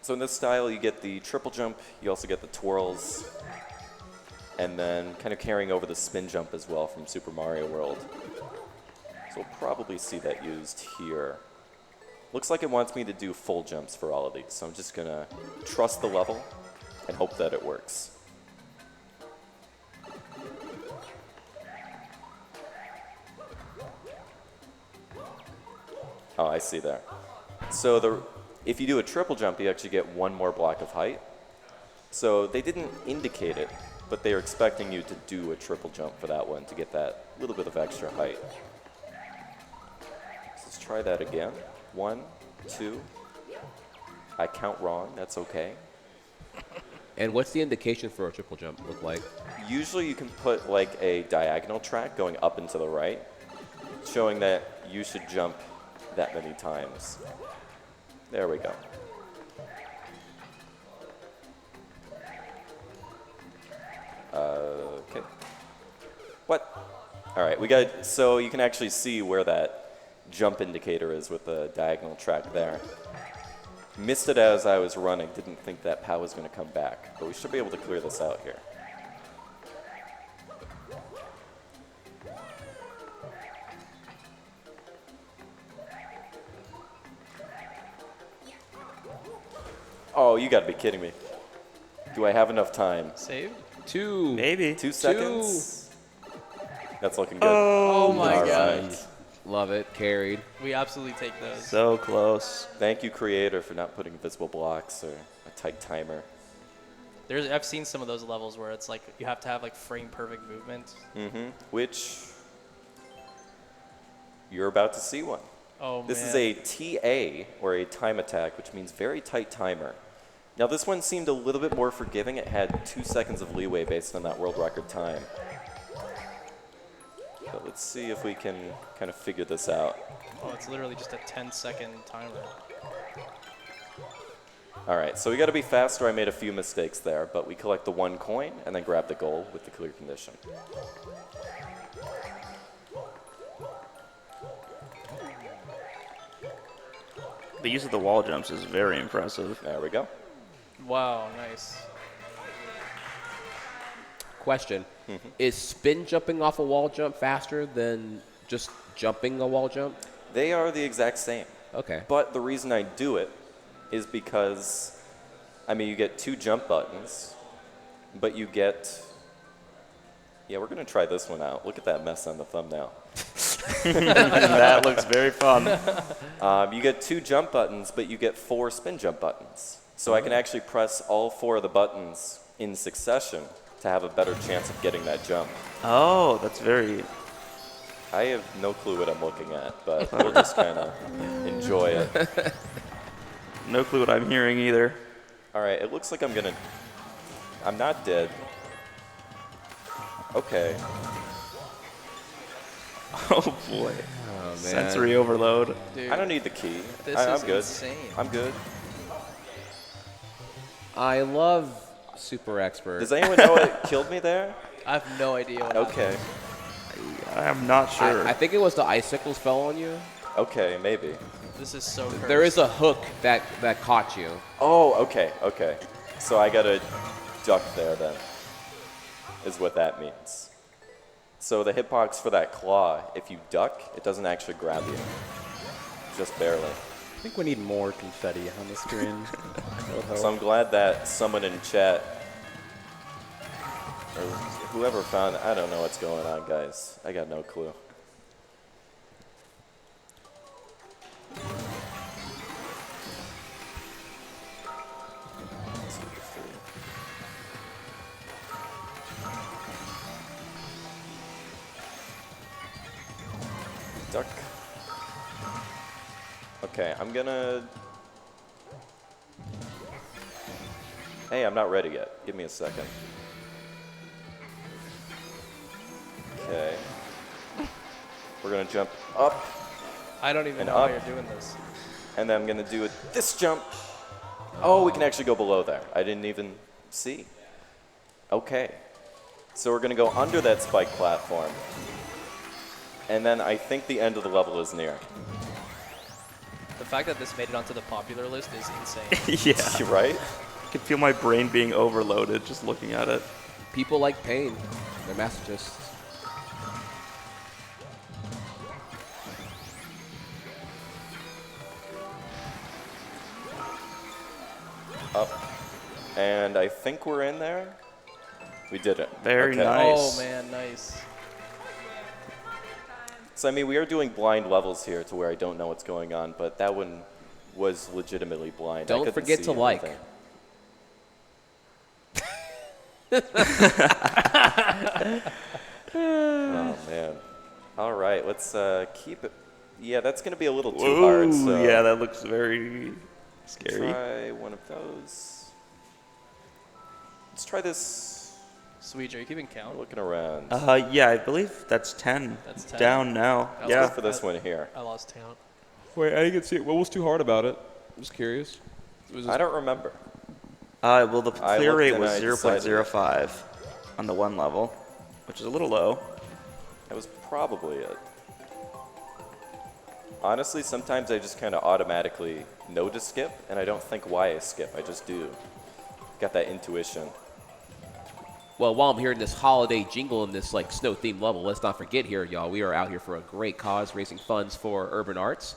[SPEAKER 2] So in this style, you get the triple jump, you also get the twirls, and then kind of carrying over the spin jump as well from Super Mario World. So we'll probably see that used here. Looks like it wants me to do full jumps for all of these, so I'm just going to trust the level and hope that it works. Oh, I see there. So if you do a triple jump, you actually get one more block of height. So they didn't indicate it, but they were expecting you to do a triple jump for that one to get that little bit of extra height. So let's try that again. 1, 2. I count wrong, that's okay.
[SPEAKER 1] And what's the indication for a triple jump look like?
[SPEAKER 2] Usually you can put like a diagonal track going up and to the right, showing that you should jump that many times. There we go. Okay. What? All right, we got, so you can actually see where that jump indicator is with the diagonal track there. Missed it as I was running, didn't think that POW was going to come back, but we should be able to clear this out here. Oh, you got to be kidding me. Do I have enough time?
[SPEAKER 3] Save?
[SPEAKER 1] 2.
[SPEAKER 4] Maybe.
[SPEAKER 2] 2 seconds? That's looking good.
[SPEAKER 3] Oh my
[SPEAKER 2] All
[SPEAKER 3] god.
[SPEAKER 2] right.
[SPEAKER 1] Love it. Carried.
[SPEAKER 3] We absolutely take those.
[SPEAKER 4] So close.
[SPEAKER 2] Thank you, creator, for not putting invisible blocks or a tight timer.
[SPEAKER 3] I've seen some of those levels where it's like you have to have like frame perfect movement.
[SPEAKER 2] Which you're about to see one.
[SPEAKER 3] Oh man.
[SPEAKER 2] This is a TA, or a time attack, which means very tight timer. Now this one seemed a little bit more forgiving. It had 2 seconds of leeway based on that world record time. But let's see if we can kind of figure this out.
[SPEAKER 3] Oh, it's literally just a 10-second timer.
[SPEAKER 2] All right, so we got to be faster. I made a few mistakes there, but we collect the 1 coin and then grab the goal with the clear condition.
[SPEAKER 4] The use of the wall jumps is very impressive.
[SPEAKER 2] There we go.
[SPEAKER 3] Wow, nice.
[SPEAKER 1] Question. Is spin jumping off a wall jump faster than just jumping a wall jump?
[SPEAKER 2] They are the exact same.
[SPEAKER 1] Okay.
[SPEAKER 2] But the reason I do it is because, I mean, you get 2 jump buttons, but you get, yeah, we're going to try this one out. Look at that mess on the thumbnail.
[SPEAKER 4] That looks very fun.
[SPEAKER 2] You get 2 jump buttons, but you get 4 spin jump buttons. So I can actually press all 4 of the buttons in succession to have a better chance of getting that jump.
[SPEAKER 4] Oh, that's very...
[SPEAKER 2] I have no clue what I'm looking at, but we'll just kind of enjoy it.
[SPEAKER 4] No clue what I'm hearing either.
[SPEAKER 2] All right, it looks like I'm not dead. Okay.
[SPEAKER 4] Oh boy.
[SPEAKER 1] Oh, man.
[SPEAKER 4] Sensory overload.
[SPEAKER 3] Dude,
[SPEAKER 2] I don't need the key.
[SPEAKER 3] this
[SPEAKER 2] I'm
[SPEAKER 3] is
[SPEAKER 2] good.
[SPEAKER 3] insane.
[SPEAKER 2] I'm good.
[SPEAKER 1] I love Super Expert.
[SPEAKER 2] Does anyone know what killed me there?
[SPEAKER 3] I have no idea what
[SPEAKER 2] Okay.
[SPEAKER 4] I'm not sure.
[SPEAKER 1] I think it was the icicles fell on you.
[SPEAKER 2] Okay, maybe.
[SPEAKER 3] happened. This is so cursed.
[SPEAKER 1] There is a hook that caught you.
[SPEAKER 2] Oh, okay, okay. So I gotta duck there then, is what that means. So the hitbox for that claw, if you duck, it doesn't actually grab you. Just barely.
[SPEAKER 5] I think we need more confetti on the screen.
[SPEAKER 2] So I'm glad that someone in chat, or whoever found it, I don't know what's going on, guys. I got no clue. Duck. Okay, I'm gonna... Hey, I'm not ready yet. Give me a second. Okay. We're gonna jump up,
[SPEAKER 3] I don't even
[SPEAKER 2] And
[SPEAKER 3] know how
[SPEAKER 2] up.
[SPEAKER 3] you're doing this.
[SPEAKER 2] And then I'm going to do this jump. Oh, we can actually go below there. I didn't even see. Okay. So we're going to go under that spike platform. And then I think the end of the level is near.
[SPEAKER 3] The fact that this made it onto the popular list is insane.
[SPEAKER 4] Yeah.
[SPEAKER 2] You're right?
[SPEAKER 4] I can feel my brain being overloaded just looking at it.
[SPEAKER 1] People like pain. They're masochists.
[SPEAKER 2] Up. And I think we're in there. We did it.
[SPEAKER 4] Very
[SPEAKER 2] Okay.
[SPEAKER 4] nice.
[SPEAKER 3] Oh, man, nice.
[SPEAKER 2] So, I mean, we are doing blind levels here to where I don't know what's going on, but that one was legitimately blind. I
[SPEAKER 1] Don't
[SPEAKER 2] couldn't
[SPEAKER 1] forget
[SPEAKER 2] see
[SPEAKER 1] to like.
[SPEAKER 2] anything. Oh, man. All right, let's keep it. Yeah, that's going to be a little too hard.
[SPEAKER 4] Ooh,
[SPEAKER 2] So
[SPEAKER 4] yeah, that looks very scary.
[SPEAKER 2] try one of those. Let's try this.
[SPEAKER 3] Sweet, are you keeping count?
[SPEAKER 2] Looking around.
[SPEAKER 4] Yeah, I believe that's 10.
[SPEAKER 3] That's 10.
[SPEAKER 4] Down now.
[SPEAKER 3] Let's
[SPEAKER 2] Let's
[SPEAKER 4] Yeah.
[SPEAKER 2] go for this one here.
[SPEAKER 3] I lost count.
[SPEAKER 1] Wait, I didn't see it. What was too hard about it? I'm just curious.
[SPEAKER 2] I don't remember.
[SPEAKER 4] Well, the
[SPEAKER 2] I
[SPEAKER 4] clear
[SPEAKER 2] looked
[SPEAKER 4] rate
[SPEAKER 2] and
[SPEAKER 4] was
[SPEAKER 2] I decided
[SPEAKER 4] 0.05 on the one level, which is a little low.
[SPEAKER 2] That was probably it. Honestly, sometimes I just kind of automatically know to skip, and I don't think why I skip. I just do. Got that intuition.
[SPEAKER 1] Well, while I'm hearing this holiday jingle in this like snow-themed level, let's not forget here, y'all. We are out here for a great cause, raising funds for urban arts.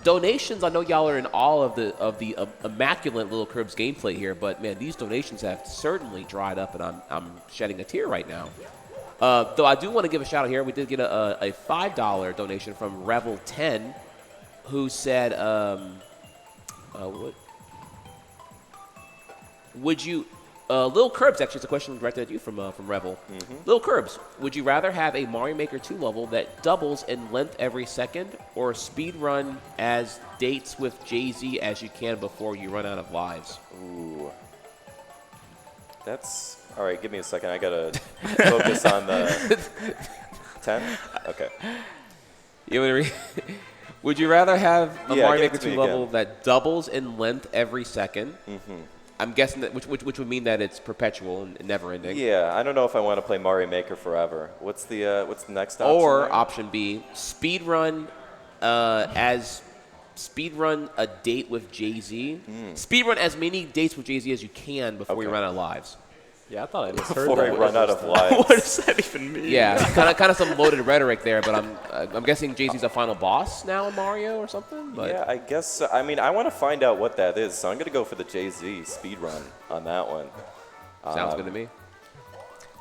[SPEAKER 1] Donations. I know y'all are in awe of the immaculate LilKirbs gameplay here, but man, these donations have certainly dried up, and I'm shedding a tear right now. Though I do want to give a shout out here. We did get a $5 donation from Revel10, who said, "What would you?" LilKirbs, actually, it's a question directed at you from Revel. LilKirbs, would you rather have a Mario Maker 2 level that doubles in length every second, or speedrun as dates with Jay-Z as you can before you run out of lives?
[SPEAKER 2] Ooh. That's... All right, give me a second. I got to focus on the... 10? Okay.
[SPEAKER 1] You want to read? Would you rather have a
[SPEAKER 2] Yeah,
[SPEAKER 1] Mario
[SPEAKER 2] give it
[SPEAKER 1] Maker
[SPEAKER 2] to me
[SPEAKER 1] 2 level
[SPEAKER 2] again.
[SPEAKER 1] that doubles in length every second? I'm guessing that which would mean that it's perpetual and never ending.
[SPEAKER 2] Yeah, I don't know if I want to play Mario Maker forever. What's the next option?
[SPEAKER 1] Or
[SPEAKER 2] there?
[SPEAKER 1] option B, speedrun speedrun a date with Jay-Z. Speedrun as many dates with Jay-Z as you can before you
[SPEAKER 2] Okay.
[SPEAKER 1] run out of lives.
[SPEAKER 5] Yeah, I thought I misheard
[SPEAKER 2] Before I
[SPEAKER 5] that.
[SPEAKER 2] run out of lives.
[SPEAKER 4] What does that even mean?
[SPEAKER 1] Yeah, kind of some loaded rhetoric there, but I'm guessing Jay-Z's a final boss now in Mario or something. But
[SPEAKER 2] Yeah, I guess so. I mean, I want to find out what that is, so I'm going to go for the Jay-Z speedrun on that one.
[SPEAKER 1] sounds good to me.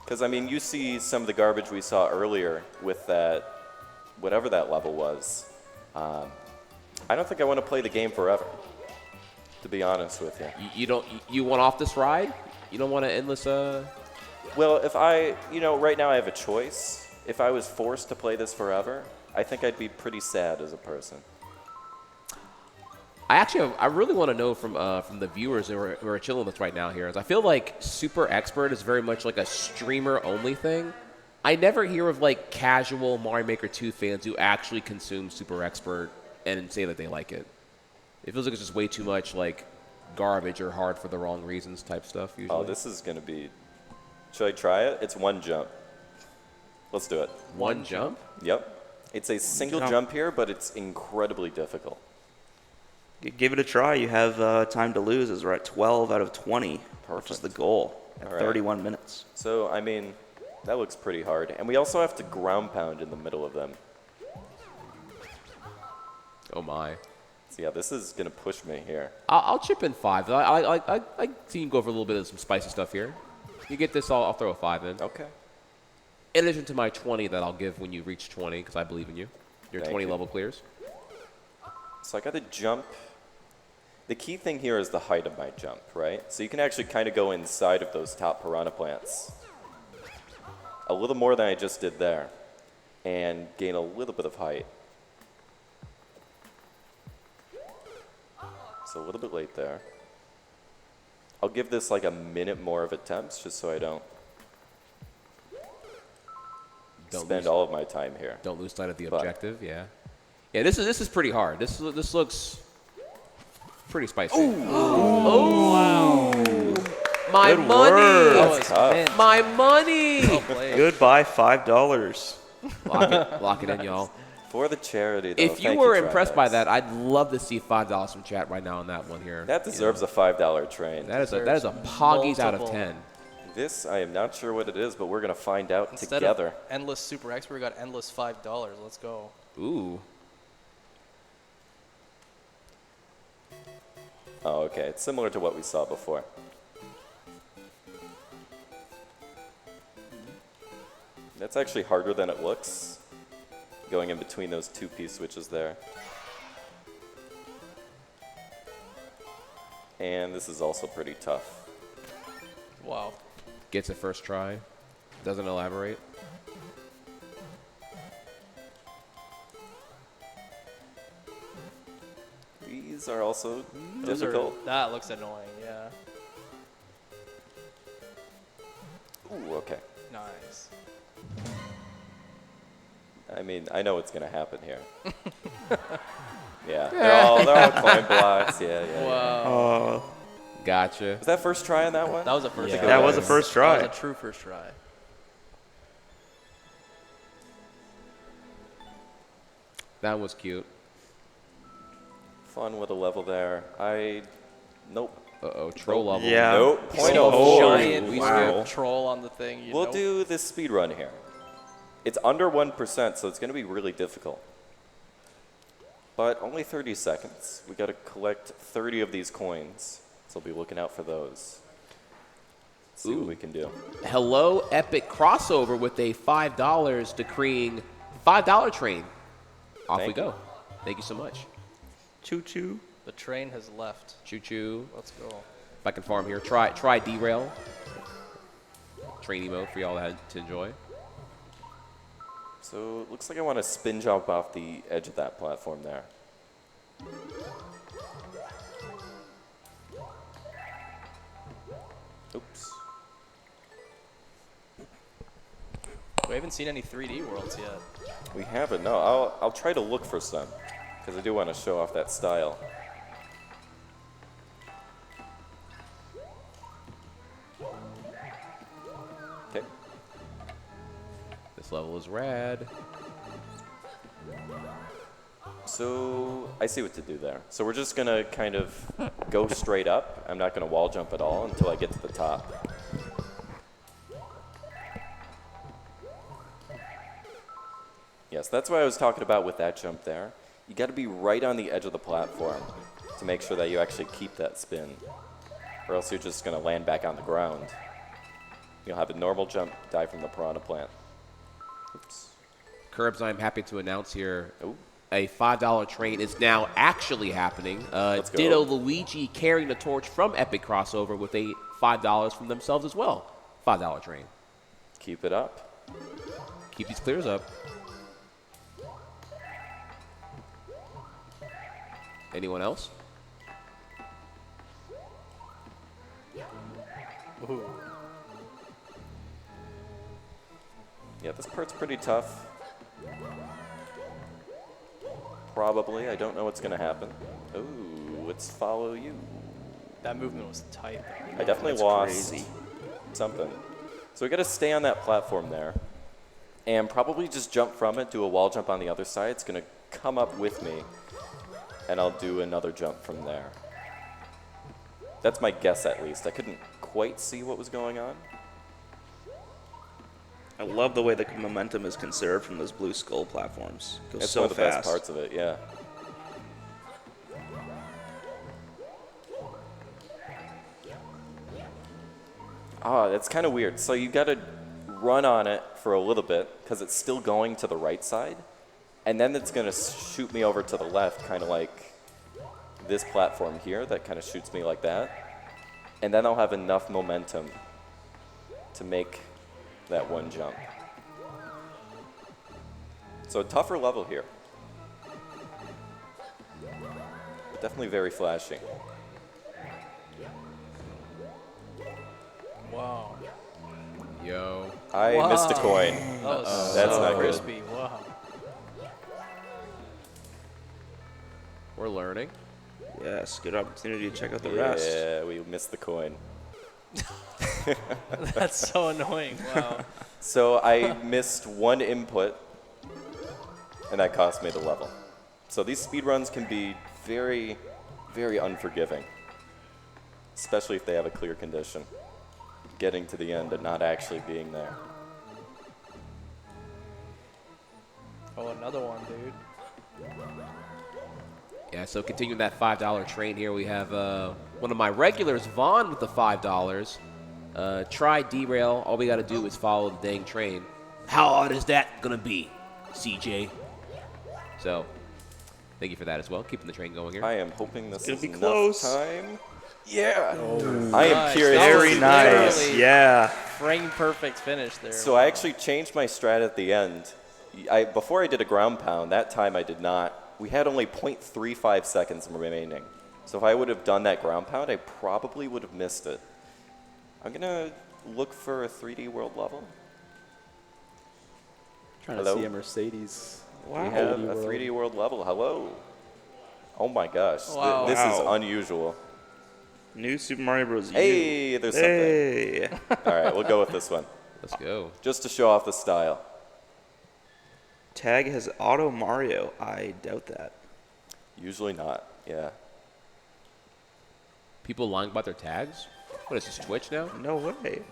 [SPEAKER 2] Because, I mean, you see some of the garbage we saw earlier with that, whatever that level was. I don't think I want to play the game forever, to be honest with you.
[SPEAKER 1] You want off this ride? You don't want an endless
[SPEAKER 2] Well, if right now I have a choice. If I was forced to play this forever, I think I'd be pretty sad as a person.
[SPEAKER 1] I really want to know from the viewers who are chilling with us right now here. Is I feel like Super Expert is very much like a streamer only thing. I never hear of like casual Mario Maker 2 fans who actually consume Super Expert and say that they like it. It feels like it's just way too much like garbage or hard for the wrong reasons type stuff usually.
[SPEAKER 2] Oh, this is going to be... Should I try it? It's one jump. Let's do it.
[SPEAKER 1] One jump?
[SPEAKER 2] Yep. It's a single
[SPEAKER 4] jump.
[SPEAKER 2] jump here, but it's incredibly difficult.
[SPEAKER 4] Give it a try. You have time to lose as we're at 12 out of 20, which is
[SPEAKER 2] Perfect.
[SPEAKER 4] the goal at
[SPEAKER 2] All right.
[SPEAKER 4] 31 minutes.
[SPEAKER 2] So, I mean, that looks pretty hard. And we also have to ground pound in the middle of them.
[SPEAKER 1] Oh my.
[SPEAKER 2] So, yeah, this is going to push me here.
[SPEAKER 1] I'll chip in 5. I see you can go for a little bit of some spicy stuff here. You get this, I'll throw a 5 in.
[SPEAKER 2] Okay.
[SPEAKER 1] In addition to my 20 that I'll give when you reach 20, because I believe in you. Your
[SPEAKER 2] Thank
[SPEAKER 1] 20
[SPEAKER 2] you.
[SPEAKER 1] level clears.
[SPEAKER 2] So I got to jump. The key thing here is the height of my jump, right? So you can actually kind of go inside of those top piranha plants. A little more than I just did there. And gain a little bit of height. So a little bit late there. I'll give this like a minute more of attempts just so I don't spend all of my time here.
[SPEAKER 1] Don't lose sight of the
[SPEAKER 2] But-
[SPEAKER 1] objective, yeah. Yeah, this is pretty hard. This looks pretty spicy. Oh, wow. My
[SPEAKER 4] Good
[SPEAKER 1] money.
[SPEAKER 4] work.
[SPEAKER 3] That was
[SPEAKER 2] tough.
[SPEAKER 3] mint.
[SPEAKER 1] My money.
[SPEAKER 3] Well played.
[SPEAKER 4] Goodbye, $5.
[SPEAKER 1] Lock it in, y'all.
[SPEAKER 2] For the charity, though.
[SPEAKER 1] If you
[SPEAKER 2] Thank
[SPEAKER 1] were
[SPEAKER 2] Try
[SPEAKER 1] impressed by
[SPEAKER 2] Guys.
[SPEAKER 1] that, I'd love to see $5 from chat right now on that one here.
[SPEAKER 2] That deserves a $5 train.
[SPEAKER 1] That is a Poggies out of
[SPEAKER 3] multiple.
[SPEAKER 1] 10.
[SPEAKER 2] This, I am not sure what it is, but we're going to find out
[SPEAKER 3] Instead
[SPEAKER 2] together.
[SPEAKER 3] of endless super expert, we got endless $5. Let's go.
[SPEAKER 1] Ooh.
[SPEAKER 2] Oh, okay. It's similar to what we saw before. That's actually harder than it looks, going in between those two P-switches there. And this is also pretty tough.
[SPEAKER 3] Wow.
[SPEAKER 1] Gets it first try. Doesn't elaborate.
[SPEAKER 2] These are also
[SPEAKER 3] Those are-
[SPEAKER 2] difficult.
[SPEAKER 3] that looks annoying, yeah.
[SPEAKER 2] Ooh, okay.
[SPEAKER 3] Nice.
[SPEAKER 2] I mean, I know what's going to happen here. Yeah, they're all coin blocks. Yeah, yeah.
[SPEAKER 3] Wow.
[SPEAKER 1] Gotcha.
[SPEAKER 2] Was that first try on that one?
[SPEAKER 3] That was the first
[SPEAKER 5] Yeah.
[SPEAKER 3] try.
[SPEAKER 4] That was the first try.
[SPEAKER 3] That was a true first try.
[SPEAKER 1] That was cute.
[SPEAKER 2] Fun with a level there. Nope.
[SPEAKER 1] Uh-oh, troll level.
[SPEAKER 4] Yeah.
[SPEAKER 2] Nope.
[SPEAKER 4] Oh,
[SPEAKER 3] Giant
[SPEAKER 1] we
[SPEAKER 3] wow. troll on the thing. You
[SPEAKER 2] We'll
[SPEAKER 3] know?
[SPEAKER 2] do this speed run here. It's under 1%, so it's going to be really difficult. But only 30 seconds. We got to collect 30 of these coins, so we'll be looking out for those. See what we can do.
[SPEAKER 1] Hello, Epic Crossover with a $5 decreeing $5 train. Off we
[SPEAKER 2] Thank
[SPEAKER 1] go. Thank you so much.
[SPEAKER 4] Choo-choo.
[SPEAKER 3] The train has left.
[SPEAKER 1] Choo-choo.
[SPEAKER 3] Let's go.
[SPEAKER 1] If I can farm here, try derail. Trainee mode for y'all to enjoy.
[SPEAKER 2] So it looks like I want to spin jump off the edge of that platform there. Oops.
[SPEAKER 3] We haven't seen any 3D worlds yet.
[SPEAKER 2] We haven't, no. I'll try to look for some, because I do want to show off that style. Okay.
[SPEAKER 1] This level is rad.
[SPEAKER 2] So I see what to do there. So we're just going to kind of go straight up. I'm not going to wall jump at all until I get to the top. Yes, that's what I was talking about with that jump there. You got to be right on the edge of the platform to make sure that you actually keep that spin, or else you're just going to land back on the ground. You'll have a normal jump, die from the piranha plant. Oops.
[SPEAKER 1] Curbs, I'm happy to announce here
[SPEAKER 2] Ooh.
[SPEAKER 1] a $5 train is now actually happening.
[SPEAKER 2] Let's go.
[SPEAKER 1] Ditto Luigi carrying the torch from Epic Crossover with a $5 from themselves as well. $5 train.
[SPEAKER 2] Keep it up.
[SPEAKER 1] Keep these clears up. Anyone else?
[SPEAKER 3] Ooh.
[SPEAKER 2] Yeah, this part's pretty tough. Probably. I don't know what's going to happen. Ooh, let's follow you.
[SPEAKER 3] That movement was tight, though.
[SPEAKER 2] I definitely
[SPEAKER 4] That's
[SPEAKER 2] lost
[SPEAKER 4] crazy.
[SPEAKER 2] something. So we got to stay on that platform there and probably just jump from it, do a wall jump on the other side. It's going to come up with me, and I'll do another jump from there. That's my guess, at least. I couldn't quite see what was going on.
[SPEAKER 4] I love the way the momentum is conserved from those blue skull platforms. It goes
[SPEAKER 2] It's
[SPEAKER 4] so
[SPEAKER 2] one of the
[SPEAKER 4] fast.
[SPEAKER 2] best parts of it, yeah. Oh, that's kind of weird. So you got to run on it for a little bit because it's still going to the right side, and then it's going to shoot me over to the left, kind of like this platform here that kind of shoots me like that, and then I'll have enough momentum to make that one jump. So a tougher level here. Definitely very flashy.
[SPEAKER 3] Wow.
[SPEAKER 1] Yo.
[SPEAKER 2] I missed a coin.
[SPEAKER 3] That was
[SPEAKER 2] That's
[SPEAKER 3] so
[SPEAKER 2] not good.
[SPEAKER 3] crispy. Wow.
[SPEAKER 1] returning.
[SPEAKER 4] Yes, good opportunity to check out the rest.
[SPEAKER 2] Yeah, we missed the coin.
[SPEAKER 3] That's so annoying. Wow.
[SPEAKER 2] So I missed one input, and that cost me the level. So these speedruns can be very, very unforgiving, especially if they have a clear condition. Getting to the end and not actually being there.
[SPEAKER 3] Oh, another one, dude.
[SPEAKER 1] Yeah, so continuing that $5 train here, we have one of my regulars, Vaughn, with the $5. Try derail. All we got to do is follow the dang train. How hard is that going to be, CJ? So, thank you for that as well. Keeping the train going here.
[SPEAKER 2] I am hoping this
[SPEAKER 4] Gonna
[SPEAKER 2] is
[SPEAKER 4] be
[SPEAKER 2] enough
[SPEAKER 4] close.
[SPEAKER 2] time. Yeah. I am
[SPEAKER 3] Nice.
[SPEAKER 2] curious.
[SPEAKER 3] That
[SPEAKER 2] to
[SPEAKER 4] Very
[SPEAKER 3] was
[SPEAKER 2] see-
[SPEAKER 4] nice.
[SPEAKER 3] literally-
[SPEAKER 4] Yeah.
[SPEAKER 3] Frame perfect finish there.
[SPEAKER 2] So I actually changed my strat at the end. Before I did a ground pound, that time I did not. We had only 0.35 seconds remaining. So if I would have done that ground pound, I probably would have missed it. I'm going to look for a 3D world level.
[SPEAKER 5] Trying
[SPEAKER 2] Hello?
[SPEAKER 5] to see a Mercedes.
[SPEAKER 4] Wow.
[SPEAKER 2] We have
[SPEAKER 5] 3D
[SPEAKER 2] a
[SPEAKER 5] world.
[SPEAKER 2] 3D world level. Hello. Oh my gosh.
[SPEAKER 3] Wow.
[SPEAKER 2] This is
[SPEAKER 4] Wow.
[SPEAKER 2] unusual.
[SPEAKER 4] New Super Mario Bros. U.
[SPEAKER 2] Hey, there's something.
[SPEAKER 4] Hey.
[SPEAKER 2] All right, we'll go with this one.
[SPEAKER 1] Let's go.
[SPEAKER 2] Just to show off the style.
[SPEAKER 4] Tag has Auto Mario. I doubt that.
[SPEAKER 2] Usually not, yeah.
[SPEAKER 1] People lying about their tags? What is this, Twitch now?
[SPEAKER 4] No way.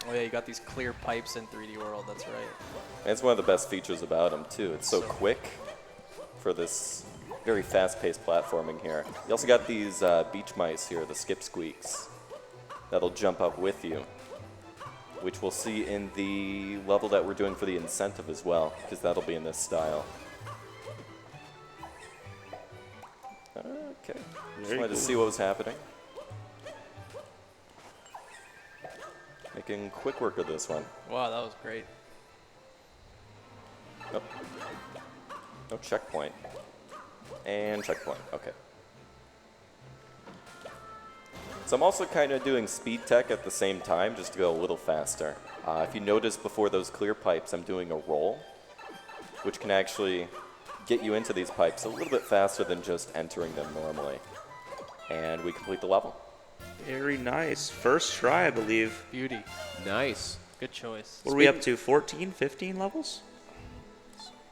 [SPEAKER 3] Oh yeah, you got these clear pipes in 3D World. That's right.
[SPEAKER 2] And it's one of the best features about them, too. It's so quick for this very fast-paced platforming here. You also got these beach mice here, the skip squeaks, that'll jump up with you, which we'll see in the level that we're doing for the incentive as well, because that'll be in this style. Okay, just
[SPEAKER 4] Very
[SPEAKER 2] wanted to
[SPEAKER 4] cool.
[SPEAKER 2] see what was happening. Making quick work of this one.
[SPEAKER 3] Wow, that was great.
[SPEAKER 2] Nope. No checkpoint. And checkpoint, okay. So I'm also kind of doing speed tech at the same time, just to go a little faster. If you notice before those clear pipes, I'm doing a roll, which can actually get you into these pipes a little bit faster than just entering them normally. And we complete the level.
[SPEAKER 4] Very nice. First try, I believe.
[SPEAKER 3] Beauty.
[SPEAKER 1] Nice.
[SPEAKER 3] Good choice.
[SPEAKER 4] What are we up to? 14, 15 levels?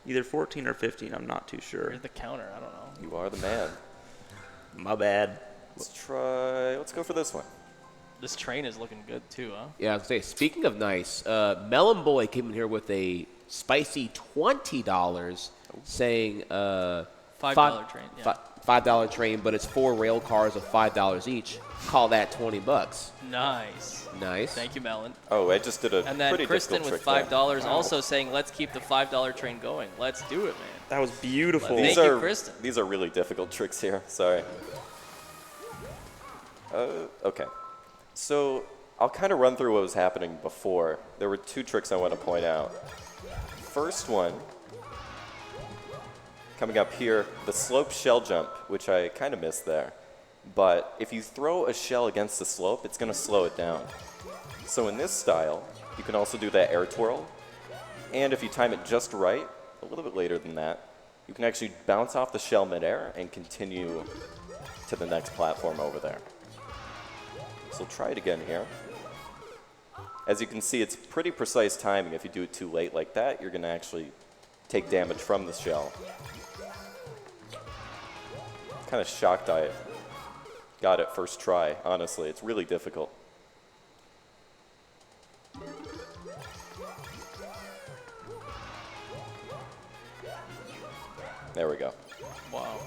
[SPEAKER 4] Either 14 or 15. I'm not too sure.
[SPEAKER 3] Here's the counter. I don't know.
[SPEAKER 2] You are the man.
[SPEAKER 4] My bad.
[SPEAKER 2] Let's go for this one.
[SPEAKER 3] This train is looking good too, huh?
[SPEAKER 1] Yeah, I was going to say, speaking of nice, Melon Boy came in here with a spicy $20 saying
[SPEAKER 3] $5 train. Yeah.
[SPEAKER 1] $5 train, but it's 4 rail cars of $5 each. Call that 20 bucks.
[SPEAKER 3] Nice.
[SPEAKER 1] Nice.
[SPEAKER 3] Thank you, Melon.
[SPEAKER 2] Oh, I just did a
[SPEAKER 3] And then
[SPEAKER 2] pretty
[SPEAKER 3] Kristen
[SPEAKER 2] difficult
[SPEAKER 3] with
[SPEAKER 2] trick there.
[SPEAKER 3] $5 also saying, let's keep the $5 train going. Let's do it, man.
[SPEAKER 4] That was beautiful.
[SPEAKER 3] Thank you, Kristen.
[SPEAKER 2] These are really difficult tricks here. Sorry. Okay. So I'll kind of run through what was happening before. There were 2 tricks I want to point out. First one, coming up here, the slope shell jump, which I kind of missed there. But if you throw a shell against the slope, it's going to slow it down. So in this style, you can also do that air twirl. And if you time it just right, a little bit later than that, you can actually bounce off the shell midair and continue to the next platform over there. So try it again here. As you can see, it's pretty precise timing. If you do it too late like that, you're going to actually take damage from the shell. Kind of shocked I got it first try, honestly. It's really difficult. There we go.
[SPEAKER 3] Wow.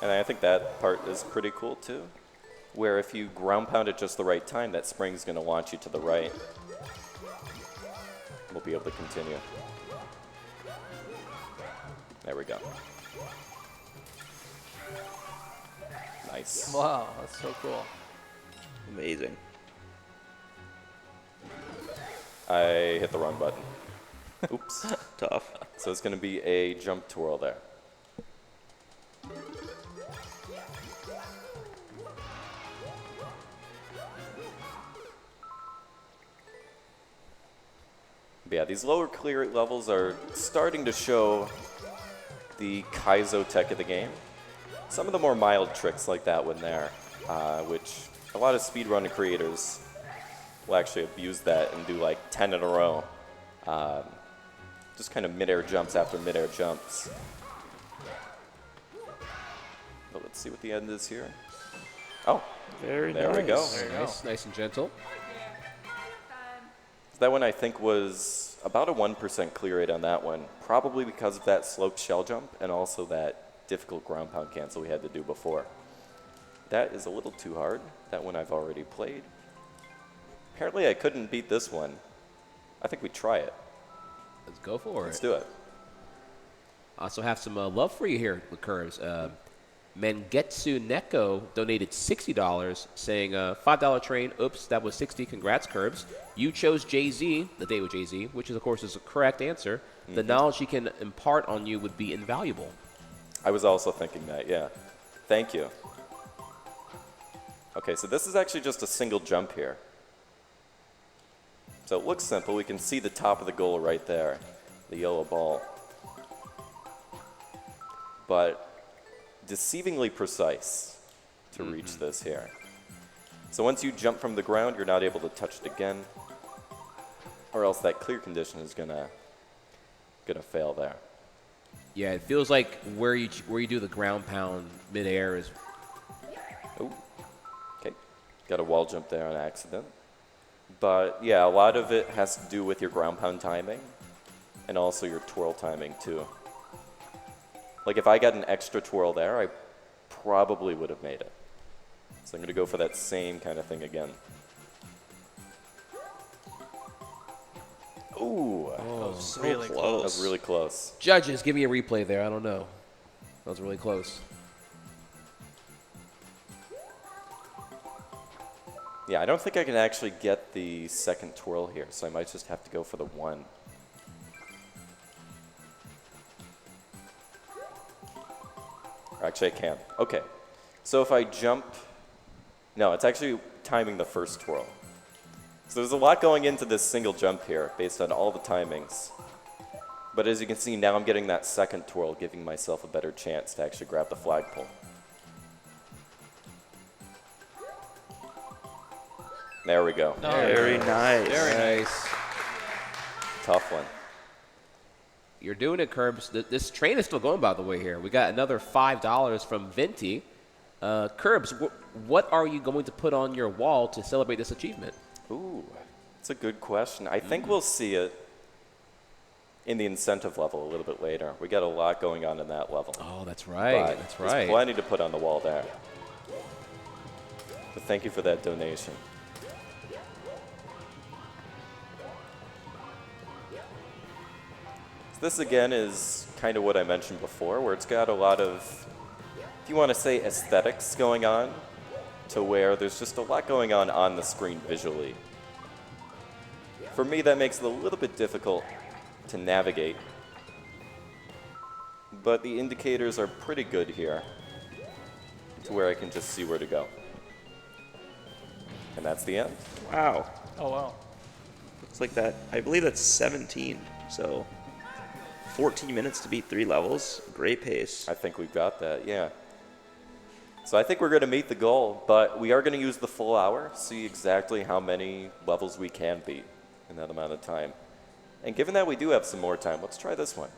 [SPEAKER 2] And I think that part is pretty cool too, where if you ground pound at just the right time, that spring's going to launch you to the right. We'll be able to continue. There we go. Nice.
[SPEAKER 3] Wow, that's so cool.
[SPEAKER 4] Amazing.
[SPEAKER 2] I hit the wrong button. Oops.
[SPEAKER 4] Tough.
[SPEAKER 2] So it's going to be a jump twirl there. But yeah, these lower clear rate levels are starting to show the Kaizo tech of the game. Some of the more mild tricks like that one there, which a lot of speedrun creators will actually abuse that and do like 10 in a row. Just kind of mid-air jumps after mid-air jumps. But let's see what the end is here. Oh,
[SPEAKER 4] Very
[SPEAKER 2] there
[SPEAKER 4] nice.
[SPEAKER 2] we go.
[SPEAKER 1] Very nice, nice and gentle.
[SPEAKER 2] That one I think was about a 1% clear rate on that one, probably because of that sloped shell jump and also that difficult ground pound cancel we had to do before. That is a little too hard. That one I've already played. Apparently I couldn't beat this one. I think we try it.
[SPEAKER 1] Let's go for
[SPEAKER 2] Let's
[SPEAKER 1] it.
[SPEAKER 2] do it.
[SPEAKER 1] Also have some love for you here with Curves. Mengetsu Neko donated $60, saying $5 train. Oops, that was 60. Congrats, Curbs. You chose Jay-Z, the day with Jay-Z, which is, of course, is the correct answer. The knowledge he can impart on you would be invaluable.
[SPEAKER 2] I was also thinking that, yeah. Thank you. Okay, so this is actually just a single jump here. So it looks simple. We can see the top of the goal right there, the yellow ball. But deceivingly precise to reach this here. So once you jump from the ground, you're not able to touch it again, or else that clear condition is gonna fail there.
[SPEAKER 1] Yeah, it feels like where you do the ground pound midair is.
[SPEAKER 2] Oh, okay. Got a wall jump there on accident. But yeah, a lot of it has to do with your ground pound timing and also your twirl timing too. Like if I got an extra twirl there, I probably would have made it. So I'm going to go for that same kind of thing again. Ooh,
[SPEAKER 4] So
[SPEAKER 3] Really
[SPEAKER 2] that
[SPEAKER 4] close.
[SPEAKER 2] was really close.
[SPEAKER 1] Judges, give me a replay there. I don't know. That was really close.
[SPEAKER 2] Yeah, I don't think I can actually get the second twirl here, so I might just have to go for the one. Actually, I can. Okay. So if I jump... No, it's actually timing the first twirl. So there's a lot going into this single jump here, based on all the timings. But as you can see, now I'm getting that second twirl, giving myself a better chance to actually grab the flagpole. There we go.
[SPEAKER 4] Very nice.
[SPEAKER 1] Very nice.
[SPEAKER 2] Tough one.
[SPEAKER 1] You're doing it, Curbs. This train is still going, by the way, here. We got another $5 from Venti. Curbs, what are you going to put on your wall to celebrate this achievement?
[SPEAKER 2] Ooh, that's a good question. I think we'll see it in the incentive level a little bit later. We got a lot going on in that level.
[SPEAKER 1] Oh, that's right.
[SPEAKER 2] But
[SPEAKER 1] That's
[SPEAKER 2] there's
[SPEAKER 1] right.
[SPEAKER 2] plenty to put on the wall there. But thank you for that donation. So this again is kind of what I mentioned before, where it's got a lot of, if you want to say, aesthetics going on, to where there's just a lot going on the screen visually. For me, that makes it a little bit difficult to navigate, but the indicators are pretty good here to where I can just see where to go. And that's the end.
[SPEAKER 4] Wow.
[SPEAKER 3] Oh, wow.
[SPEAKER 4] Looks like that. I believe that's 17. So 14 minutes to beat 3 levels. Great pace.
[SPEAKER 2] I think we've got that, yeah. So I think we're going to meet the goal, but we are going to use the full hour, see exactly how many levels we can beat in that amount of time. And given that we do have some more time, let's try this one.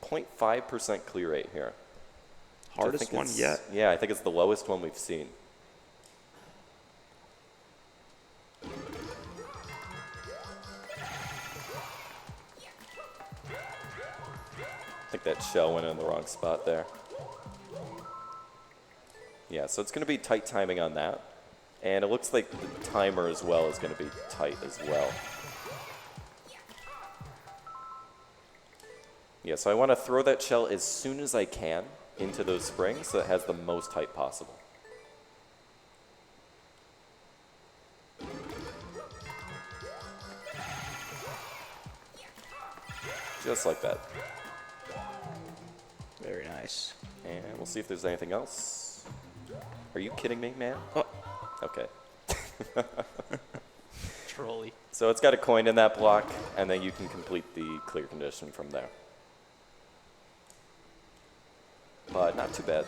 [SPEAKER 2] 0.5% clear rate here. Which I
[SPEAKER 4] Hardest
[SPEAKER 2] think
[SPEAKER 4] one
[SPEAKER 2] is-
[SPEAKER 4] yet.
[SPEAKER 2] Yeah, I think it's the lowest one we've seen. I think that shell went in the wrong spot there. Yeah, so it's going to be tight timing on that. And it looks like the timer as well is going to be tight as well. Yeah, so I want to throw that shell as soon as I can into those springs so it has the most height possible. Just like that.
[SPEAKER 4] Very nice.
[SPEAKER 2] And we'll see if there's anything else. Are you kidding me, man?
[SPEAKER 4] Oh.
[SPEAKER 2] Okay.
[SPEAKER 3] Trolley.
[SPEAKER 2] So it's got a coin in that block, and then you can complete the clear condition from there. but not too bad.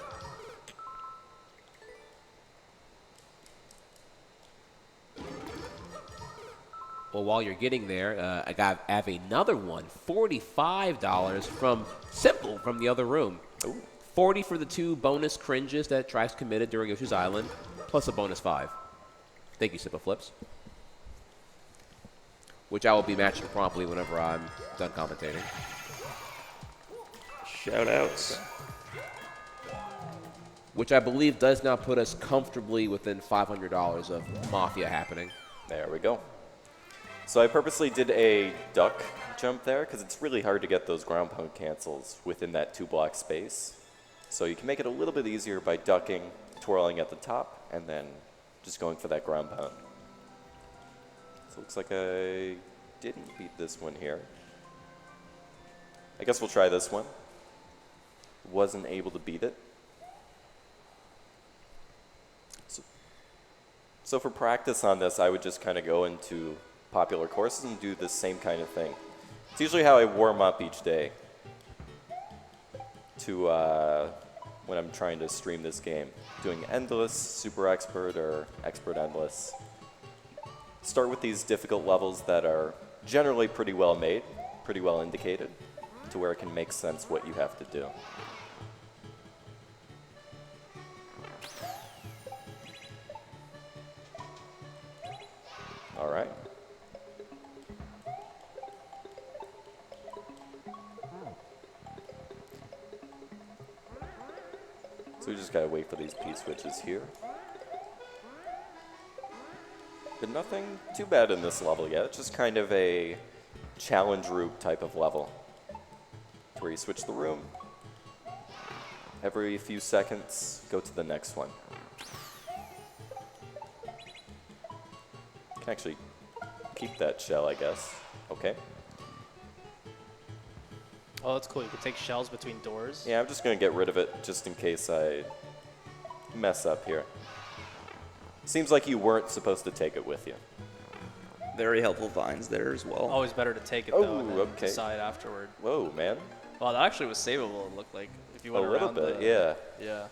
[SPEAKER 1] Well, while you're getting there, I have another one, $45 from Simple from the other room.
[SPEAKER 2] Ooh.
[SPEAKER 1] 40 for the 2 bonus cringes that Trice committed during Yoshi's Island, plus a bonus 5. Thank you, Simple Flips. Which I will be matching promptly whenever I'm done commentating.
[SPEAKER 4] Shoutouts.
[SPEAKER 1] Which I believe does now put us comfortably within $500 of Mafia happening.
[SPEAKER 2] There we go. So I purposely did a duck jump there because it's really hard to get those ground pound cancels within that 2-block space. So you can make it a little bit easier by ducking, twirling at the top, and then just going for that ground pound. So it looks like I didn't beat this one here. I guess we'll try this one. Wasn't able to beat it. So for practice on this, I would just kind of go into popular courses and do the same kind of thing. It's usually how I warm up each day to when I'm trying to stream this game. Doing endless, super expert, or expert endless. Start with these difficult levels that are generally pretty well made, pretty well indicated, to where it can make sense what you have to do. All right. So we just gotta wait for these P-switches here. But nothing too bad in this level yet. It's just kind of a challenge route type of level. Where you switch the room. Every few seconds, go to the next one. Can actually keep that shell, I guess. Okay.
[SPEAKER 3] Oh, that's cool. You can take shells between doors.
[SPEAKER 2] Yeah, I'm just going to get rid of it just in case I mess up here. Seems like you weren't supposed to take it with you.
[SPEAKER 4] Very helpful finds there as well.
[SPEAKER 3] Always better to take it,
[SPEAKER 2] Oh,
[SPEAKER 3] though, and then
[SPEAKER 2] okay.
[SPEAKER 3] decide afterward.
[SPEAKER 2] Whoa, man.
[SPEAKER 3] Well, that actually was savable, it looked like. If you
[SPEAKER 2] A
[SPEAKER 3] went
[SPEAKER 2] little
[SPEAKER 3] around
[SPEAKER 2] bit,
[SPEAKER 3] the,
[SPEAKER 2] yeah.
[SPEAKER 3] Yeah.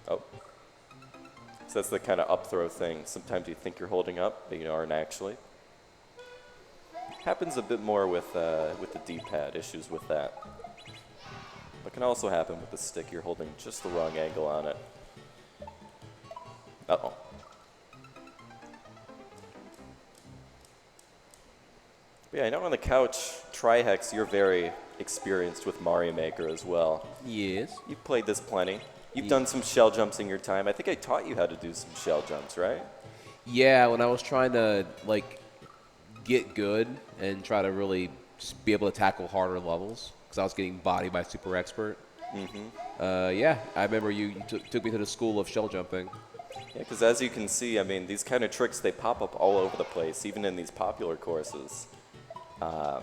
[SPEAKER 2] Oh. So that's the kind of up throw thing. Sometimes you think you're holding up, but you aren't actually. Happens a bit more with the D-pad, issues with that. But can also happen with the stick. You're holding just the wrong angle on it. Uh-oh. But yeah, I know on the couch, Trihex, you're very experienced with Mario Maker as well.
[SPEAKER 1] Yes.
[SPEAKER 2] You've played this plenty. You've done some shell jumps in your time. I think I taught you how to do some shell jumps, right?
[SPEAKER 1] Yeah, when I was trying to, like, get good and try to really be able to tackle harder levels, because I was getting bodied by Super Expert. Yeah, I remember you took me to the school of shell jumping.
[SPEAKER 2] Yeah, because as you can see, I mean, these kind of tricks, they pop up all over the place, even in these popular courses. To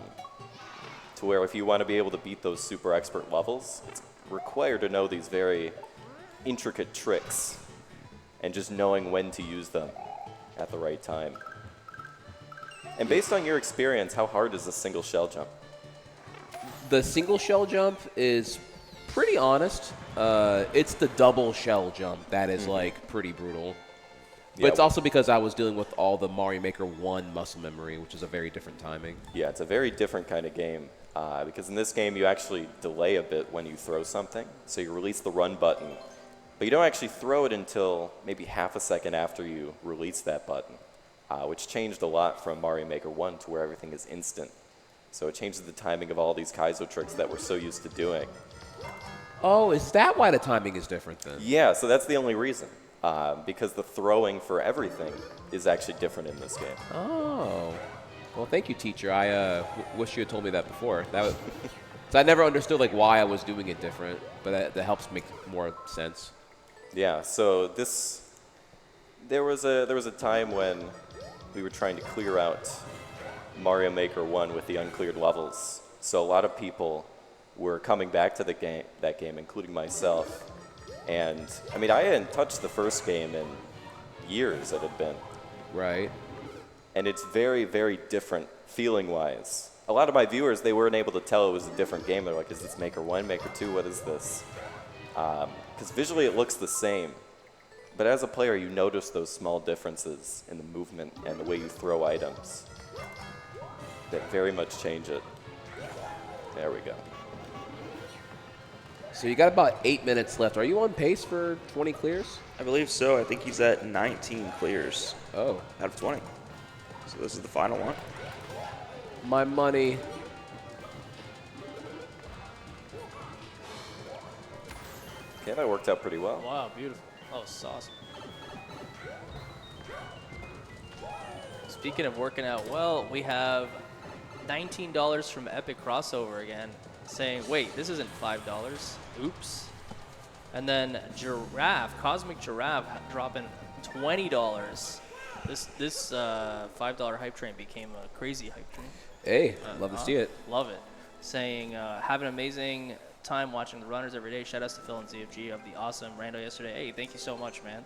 [SPEAKER 2] where if you want to be able to beat those super expert levels, it's required to know these very intricate tricks and just knowing when to use them at the right time. And based on your experience, how hard is a single shell jump?
[SPEAKER 1] The single shell jump is pretty honest. It's the double shell jump that is like pretty brutal. But it's also because I was dealing with all the Mario Maker 1 muscle memory, which is a very different timing.
[SPEAKER 2] Yeah, it's a very different kind of game because in this game you actually delay a bit when you throw something. So you release the run button, but you don't actually throw it until maybe half a second after you release that button, which changed a lot from Mario Maker 1 to where everything is instant. So it changes the timing of all these Kaizo tricks that we're so used to doing.
[SPEAKER 1] Oh, is that why the timing is different then?
[SPEAKER 2] Yeah, so that's the only reason. Because the throwing for everything is actually different in this game.
[SPEAKER 1] Oh. Well, thank you, teacher. I wish you had told me that before. So I never understood like why I was doing it different, but that helps make more sense.
[SPEAKER 2] Yeah, so there was a time when we were trying to clear out Mario Maker 1 with the uncleared levels. So a lot of people were coming back to that game, including myself. And, I mean, I hadn't touched the first game in years it had been.
[SPEAKER 1] Right.
[SPEAKER 2] And it's very, very different feeling-wise a lot of my viewers, they weren't able to tell it was a different game. They're like, is this Maker 1, Maker 2, what is this? Because visually it looks the same. But as a player, you notice those small differences in the movement and the way you throw items that very much change it. There we go.
[SPEAKER 1] So you got about 8 minutes left. Are you on pace for 20 clears?
[SPEAKER 4] I believe so. I think he's at 19 clears
[SPEAKER 1] Oh.
[SPEAKER 4] out of 20. So this is the final one.
[SPEAKER 1] My money.
[SPEAKER 2] Okay, that worked out pretty well.
[SPEAKER 3] Wow, beautiful. Oh, sauce. Speaking of working out well, we have $19 from Epic Crossover again, saying, wait, this isn't $5. Oops. And then Giraffe, Cosmic Giraffe, dropping $20. This $5 hype train became a crazy hype train.
[SPEAKER 1] Hey, love to see it.
[SPEAKER 3] Love it. Saying, have an amazing time watching the runners every day. Shout outs to Phil and ZFG of the awesome rando yesterday. Hey, thank you so much, man.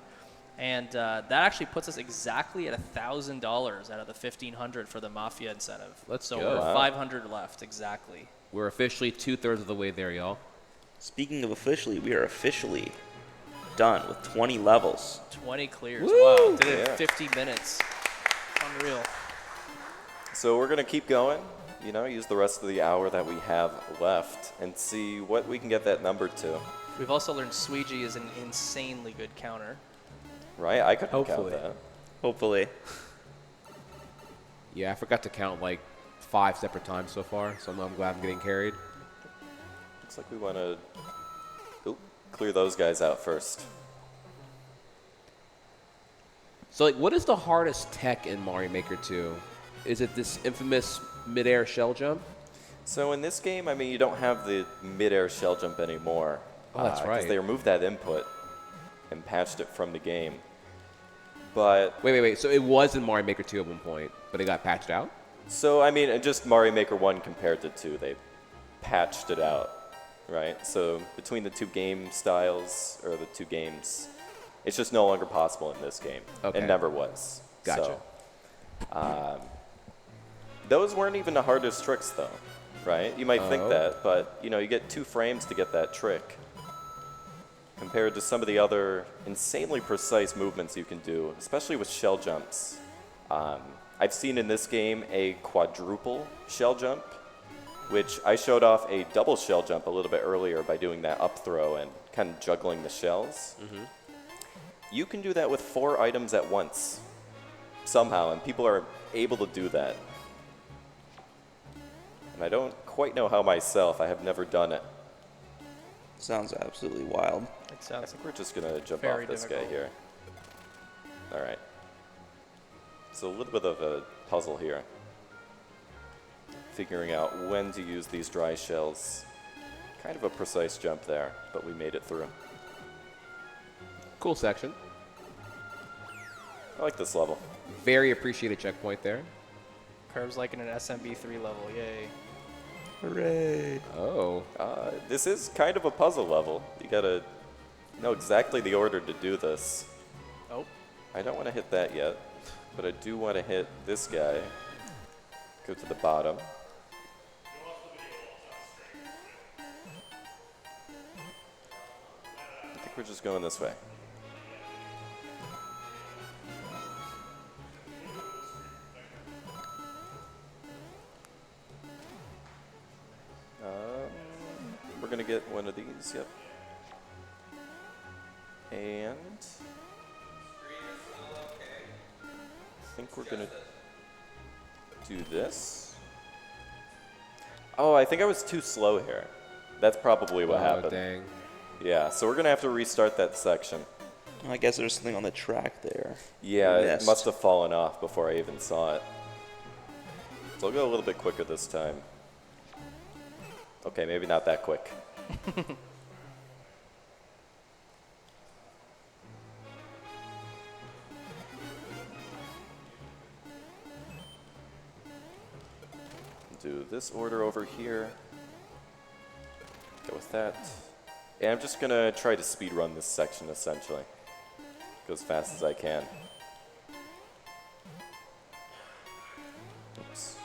[SPEAKER 3] And that actually puts us exactly at $1,000 out of the $1,500 for the Mafia incentive.
[SPEAKER 1] Let's
[SPEAKER 3] so
[SPEAKER 1] go.
[SPEAKER 3] we're
[SPEAKER 1] Wow.
[SPEAKER 3] 500 left, exactly.
[SPEAKER 1] We're officially 2/3 of the way there, y'all.
[SPEAKER 4] Speaking of officially, we are officially done with 20 levels.
[SPEAKER 3] 20 clears.
[SPEAKER 1] Woo!
[SPEAKER 3] Wow, did it
[SPEAKER 2] Yeah.
[SPEAKER 3] in 50 minutes. Unreal.
[SPEAKER 2] So we're going to keep going, you know, use the rest of the hour that we have left and see what we can get that number to.
[SPEAKER 3] We've also learned Sweegie is an insanely good counter.
[SPEAKER 2] Right? I couldn't
[SPEAKER 5] Hopefully.
[SPEAKER 2] count that.
[SPEAKER 4] Hopefully.
[SPEAKER 1] Yeah, I forgot to count like 5 separate times so far, so I'm glad I'm getting carried.
[SPEAKER 2] Looks like we want to clear those guys out first.
[SPEAKER 1] So, like, what is the hardest tech in Mario Maker 2? Is it this infamous midair shell jump?
[SPEAKER 2] So in this game, I mean, you don't have the mid-air shell jump anymore.
[SPEAKER 1] Oh, that's right.
[SPEAKER 2] Because they removed that input and patched it from the game. But,
[SPEAKER 1] Wait. So it was in Mario Maker 2 at one point, but it got patched out?
[SPEAKER 2] so I mean, just Mario Maker 1 compared to 2, they patched it out, right? So between the two game styles, or the two games, it's just no longer possible in this game.
[SPEAKER 1] Okay.
[SPEAKER 2] It never was.
[SPEAKER 1] Gotcha.
[SPEAKER 2] So, those weren't even the hardest tricks, though, right? You might think
[SPEAKER 1] Oh.
[SPEAKER 2] that, but you know, you get 2 frames to get that trick, compared to some of the other insanely precise movements you can do, especially with shell jumps. I've seen in this game a quadruple shell jump, which I showed off a double shell jump a little bit earlier by doing that up throw and kind of juggling the shells. You can do that with 4 items at once, somehow, and people are able to do that. And I don't quite know how myself. I have never done it.
[SPEAKER 4] Sounds absolutely wild.
[SPEAKER 3] It
[SPEAKER 2] I
[SPEAKER 3] sounds
[SPEAKER 2] think we're just going to jump
[SPEAKER 3] very
[SPEAKER 2] off this
[SPEAKER 3] difficult.
[SPEAKER 2] guy here. All right. So a little bit of a puzzle here. Figuring out when to use these dry shells. Kind of a precise jump there, but we made it through.
[SPEAKER 1] Cool section.
[SPEAKER 2] I like this level.
[SPEAKER 1] Very appreciated checkpoint there.
[SPEAKER 3] curves like in an SMB3 level. Yay.
[SPEAKER 4] Hooray.
[SPEAKER 1] Oh.
[SPEAKER 2] This is kind of a puzzle level. You gotta know exactly the order to do this.
[SPEAKER 3] Oh.
[SPEAKER 2] I don't want to hit that yet, but I do want to hit this guy. Go to the bottom. I think we're just going this way. We're gonna get one of these, yep. And I think we're gonna do this. Oh, I think I was too slow here. That's probably what happened.
[SPEAKER 1] Dang.
[SPEAKER 2] Yeah, so we're gonna have to restart that section.
[SPEAKER 4] I guess there's something on the track there.
[SPEAKER 2] Yeah, it
[SPEAKER 4] Missed.
[SPEAKER 2] must have fallen off before I even saw it. So I'll go a little bit quicker this time. Okay, maybe not that quick. Do this order over here. Go with that. And I'm just gonna try to speed run this section essentially. Go as fast as I can. Oops.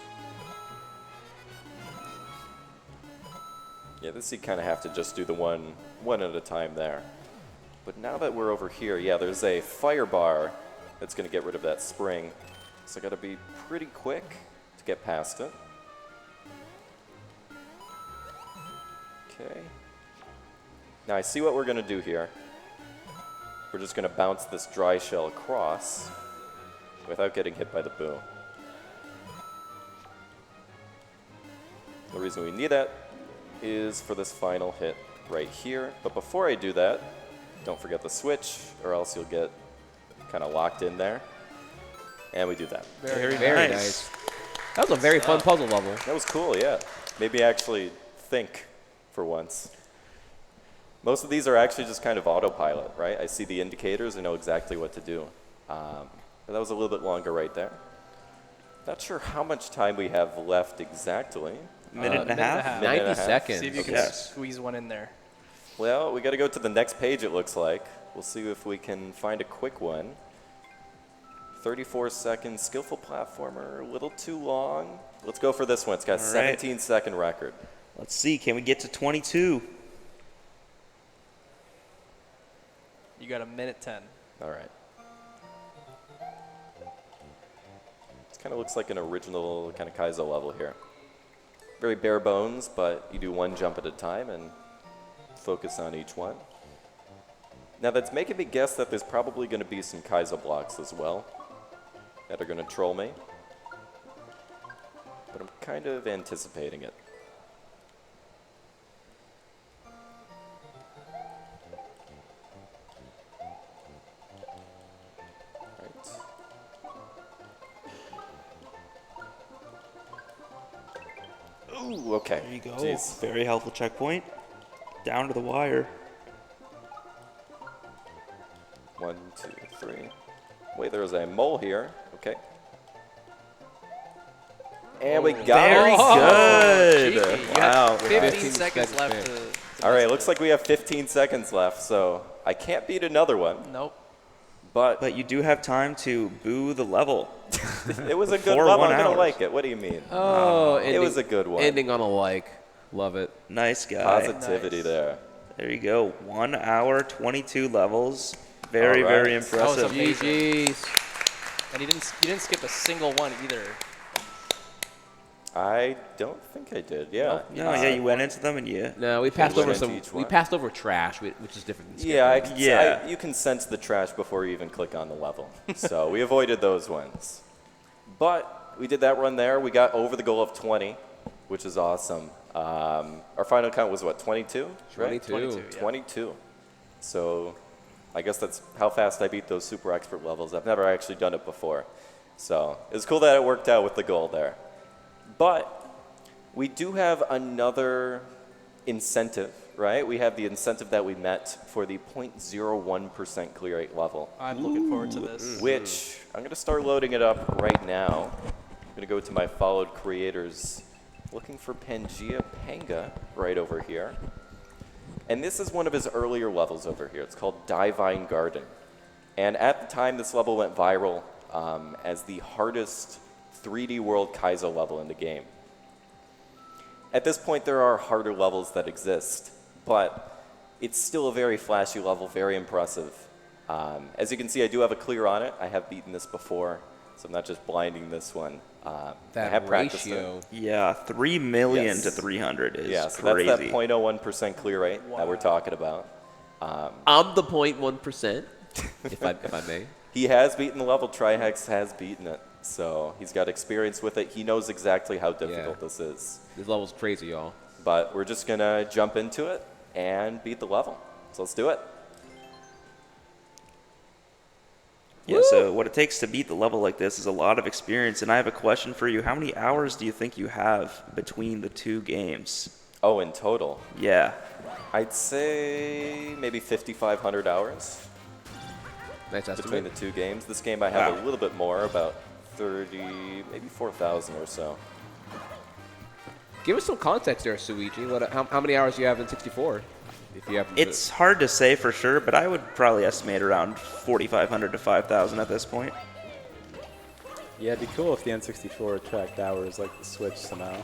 [SPEAKER 2] Yeah, this you kind of have to just do the one at a time there. But now that we're over here, yeah, there's a fire bar that's going to get rid of that spring. So I got to be pretty quick to get past it. Okay. Now I see what we're going to do here. We're just going to bounce this dry shell across without getting hit by the boo. The reason we need that is for this final hit right here. But before I do that, don't forget the switch, or else you'll get kind of locked in there. And we do that.
[SPEAKER 1] Very nice. That was a very fun puzzle level.
[SPEAKER 2] That was cool, yeah. Maybe actually think for once. Most of these are actually just kind of autopilot, right? I see the indicators, I know exactly what to do. But that was a little bit longer right there. Not sure how much time we have left exactly.
[SPEAKER 4] Minute and a half?
[SPEAKER 1] 90 seconds.
[SPEAKER 3] See if you can
[SPEAKER 4] Yes.
[SPEAKER 3] squeeze one in there.
[SPEAKER 2] Well, we got to go to the next page, it looks like. We'll see if we can find a quick one. 34 seconds, skillful platformer, a little too long. Let's go for this one. It's got a
[SPEAKER 4] All right.
[SPEAKER 2] 17-second record.
[SPEAKER 4] Let's see. Can we get to 22?
[SPEAKER 3] You got a minute 10.
[SPEAKER 2] All right. This kind of looks like an original kind of Kaizo level here. Very bare bones, but you do one jump at a time and focus on each one. Now that's making me guess that there's probably going to be some Kaizo blocks as well that are going to troll me. But I'm kind of anticipating it. Ooh, okay.
[SPEAKER 4] There you go.
[SPEAKER 2] Jeez.
[SPEAKER 4] Very helpful checkpoint. Down to the wire.
[SPEAKER 2] 1, 2, 3. Wait, there's a mole here. Okay. And we got
[SPEAKER 4] Very
[SPEAKER 2] it.
[SPEAKER 4] good.
[SPEAKER 3] Cheeky. You
[SPEAKER 4] Wow.
[SPEAKER 3] had 15
[SPEAKER 1] 15
[SPEAKER 3] seconds
[SPEAKER 1] seconds
[SPEAKER 3] left
[SPEAKER 1] to-
[SPEAKER 3] to
[SPEAKER 2] All right,
[SPEAKER 3] mess
[SPEAKER 2] looks
[SPEAKER 3] with
[SPEAKER 2] like we have 15 seconds left, so I can't beat another one.
[SPEAKER 3] it. Nope.
[SPEAKER 4] But you do have time to boo the level.
[SPEAKER 2] It was a good
[SPEAKER 4] Before
[SPEAKER 2] level.
[SPEAKER 4] 1
[SPEAKER 2] I'm going
[SPEAKER 4] hour.
[SPEAKER 2] to like it. What do you mean?
[SPEAKER 1] Oh,
[SPEAKER 2] It was a good one.
[SPEAKER 1] Ending on a like. Love it.
[SPEAKER 4] Nice guy.
[SPEAKER 2] Positivity
[SPEAKER 3] Nice.
[SPEAKER 2] there.
[SPEAKER 4] There you go. 1 hour, 22 levels. Very,
[SPEAKER 2] All right.
[SPEAKER 4] very
[SPEAKER 3] That was
[SPEAKER 4] impressive.
[SPEAKER 3] amazing.
[SPEAKER 1] GG's.
[SPEAKER 3] And you didn't skip a single one either.
[SPEAKER 2] I don't think I did. Yeah.
[SPEAKER 4] No, yeah, you went into them and you.
[SPEAKER 1] No, we passed
[SPEAKER 2] went
[SPEAKER 1] over
[SPEAKER 2] into
[SPEAKER 1] some.
[SPEAKER 2] each
[SPEAKER 1] We
[SPEAKER 2] one.
[SPEAKER 1] passed over trash, which is different. Than
[SPEAKER 2] Yeah,
[SPEAKER 1] skipping.
[SPEAKER 4] Yeah.
[SPEAKER 2] you can sense the trash before you even click on the level. So we avoided those ones. But we did that run there. We got over the goal of 20, which is awesome. Our final count was what, 22? Right?
[SPEAKER 1] 22.
[SPEAKER 3] 22. Yeah.
[SPEAKER 2] 22. So I guess that's how fast I beat those super expert levels. I've never actually done it before. So it's cool that it worked out with the goal there. But we do have another incentive, right? We have the incentive that we met for the 0.01% clear rate level,
[SPEAKER 3] I'm looking forward to this.
[SPEAKER 2] which I'm going to start loading it up right now. I'm going to go to my followed creators, looking for Pangea Panga right over here. And this is one of his earlier levels over here. It's called Divine Garden. And at the time, this level went viral as the hardest 3D World Kaizo level in the game. At this point, there are harder levels that exist, but it's still a very flashy level, very impressive. As you can see, I do have a clear on it. I have beaten this before, so I'm not just blinding this one. I
[SPEAKER 1] That
[SPEAKER 2] have practiced
[SPEAKER 1] ratio.
[SPEAKER 2] it.
[SPEAKER 4] Yeah, 3 million
[SPEAKER 2] Yes.
[SPEAKER 4] to 300 is
[SPEAKER 2] Yeah, so
[SPEAKER 4] crazy.
[SPEAKER 2] that's that 0.01% clear rate that we're talking about.
[SPEAKER 1] I'm the 0.1%, if I may.
[SPEAKER 2] He has beaten the level. Trihex has beaten it, so he's got experience with it. He knows exactly how difficult this is.
[SPEAKER 1] This level's crazy, y'all.
[SPEAKER 2] But we're just going to jump into it and beat the level. So let's do it.
[SPEAKER 4] Yeah, so what it takes to beat the level like this is a lot of experience. And I have a question for you. How many hours do you think you have between the two games?
[SPEAKER 2] Oh, in total,
[SPEAKER 4] Yeah.
[SPEAKER 2] I'd say maybe 5,500 hours
[SPEAKER 1] Nice
[SPEAKER 2] between
[SPEAKER 1] estimate.
[SPEAKER 2] the two games. This game I have
[SPEAKER 4] Wow.
[SPEAKER 2] a little bit more, about 30, maybe 4,000 or so.
[SPEAKER 1] Give us some context there, Suichi. How many hours do you have in 64? If you have
[SPEAKER 4] It's hard to say for sure, but I would probably estimate around 4,500 to 5,000 at this point.
[SPEAKER 5] Yeah, it'd be cool if the N64 tracked hours like the Switch somehow.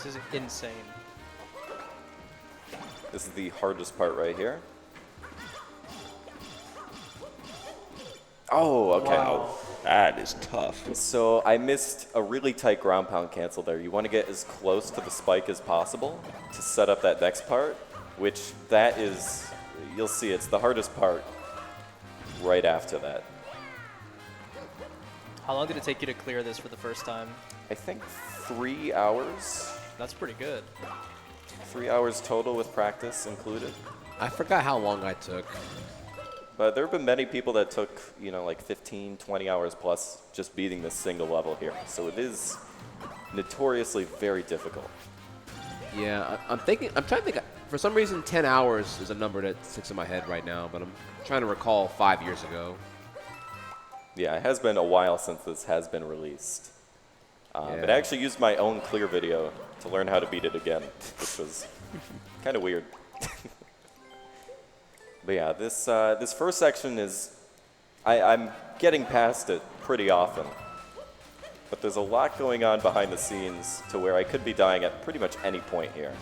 [SPEAKER 3] This is insane.
[SPEAKER 2] This is the hardest part right here. Oh, okay.
[SPEAKER 3] Wow.
[SPEAKER 4] That is tough.
[SPEAKER 2] So I missed a really tight ground pound cancel there. You want to get as close to the spike as possible to set up that next part, which that is, you'll see it's the hardest part right after that.
[SPEAKER 3] How long did it take you to clear this for the first time?
[SPEAKER 2] I think 3 hours.
[SPEAKER 3] That's pretty good.
[SPEAKER 2] 3 hours total with practice included.
[SPEAKER 1] I forgot how long I took.
[SPEAKER 2] But there have been many people that took, like 15, 20 hours plus just beating this single level here. So it is notoriously very difficult.
[SPEAKER 1] Yeah, I'm trying to think. For some reason, 10 hours is a number that sticks in my head right now, but I'm trying to recall 5 years ago.
[SPEAKER 2] Yeah, it has been a while since this has been released. But I actually used my own clear video to learn how to beat it again, which was kind of weird. But yeah, this first section is, I'm getting past it pretty often. But there's a lot going on behind the scenes to where I could be dying at pretty much any point here.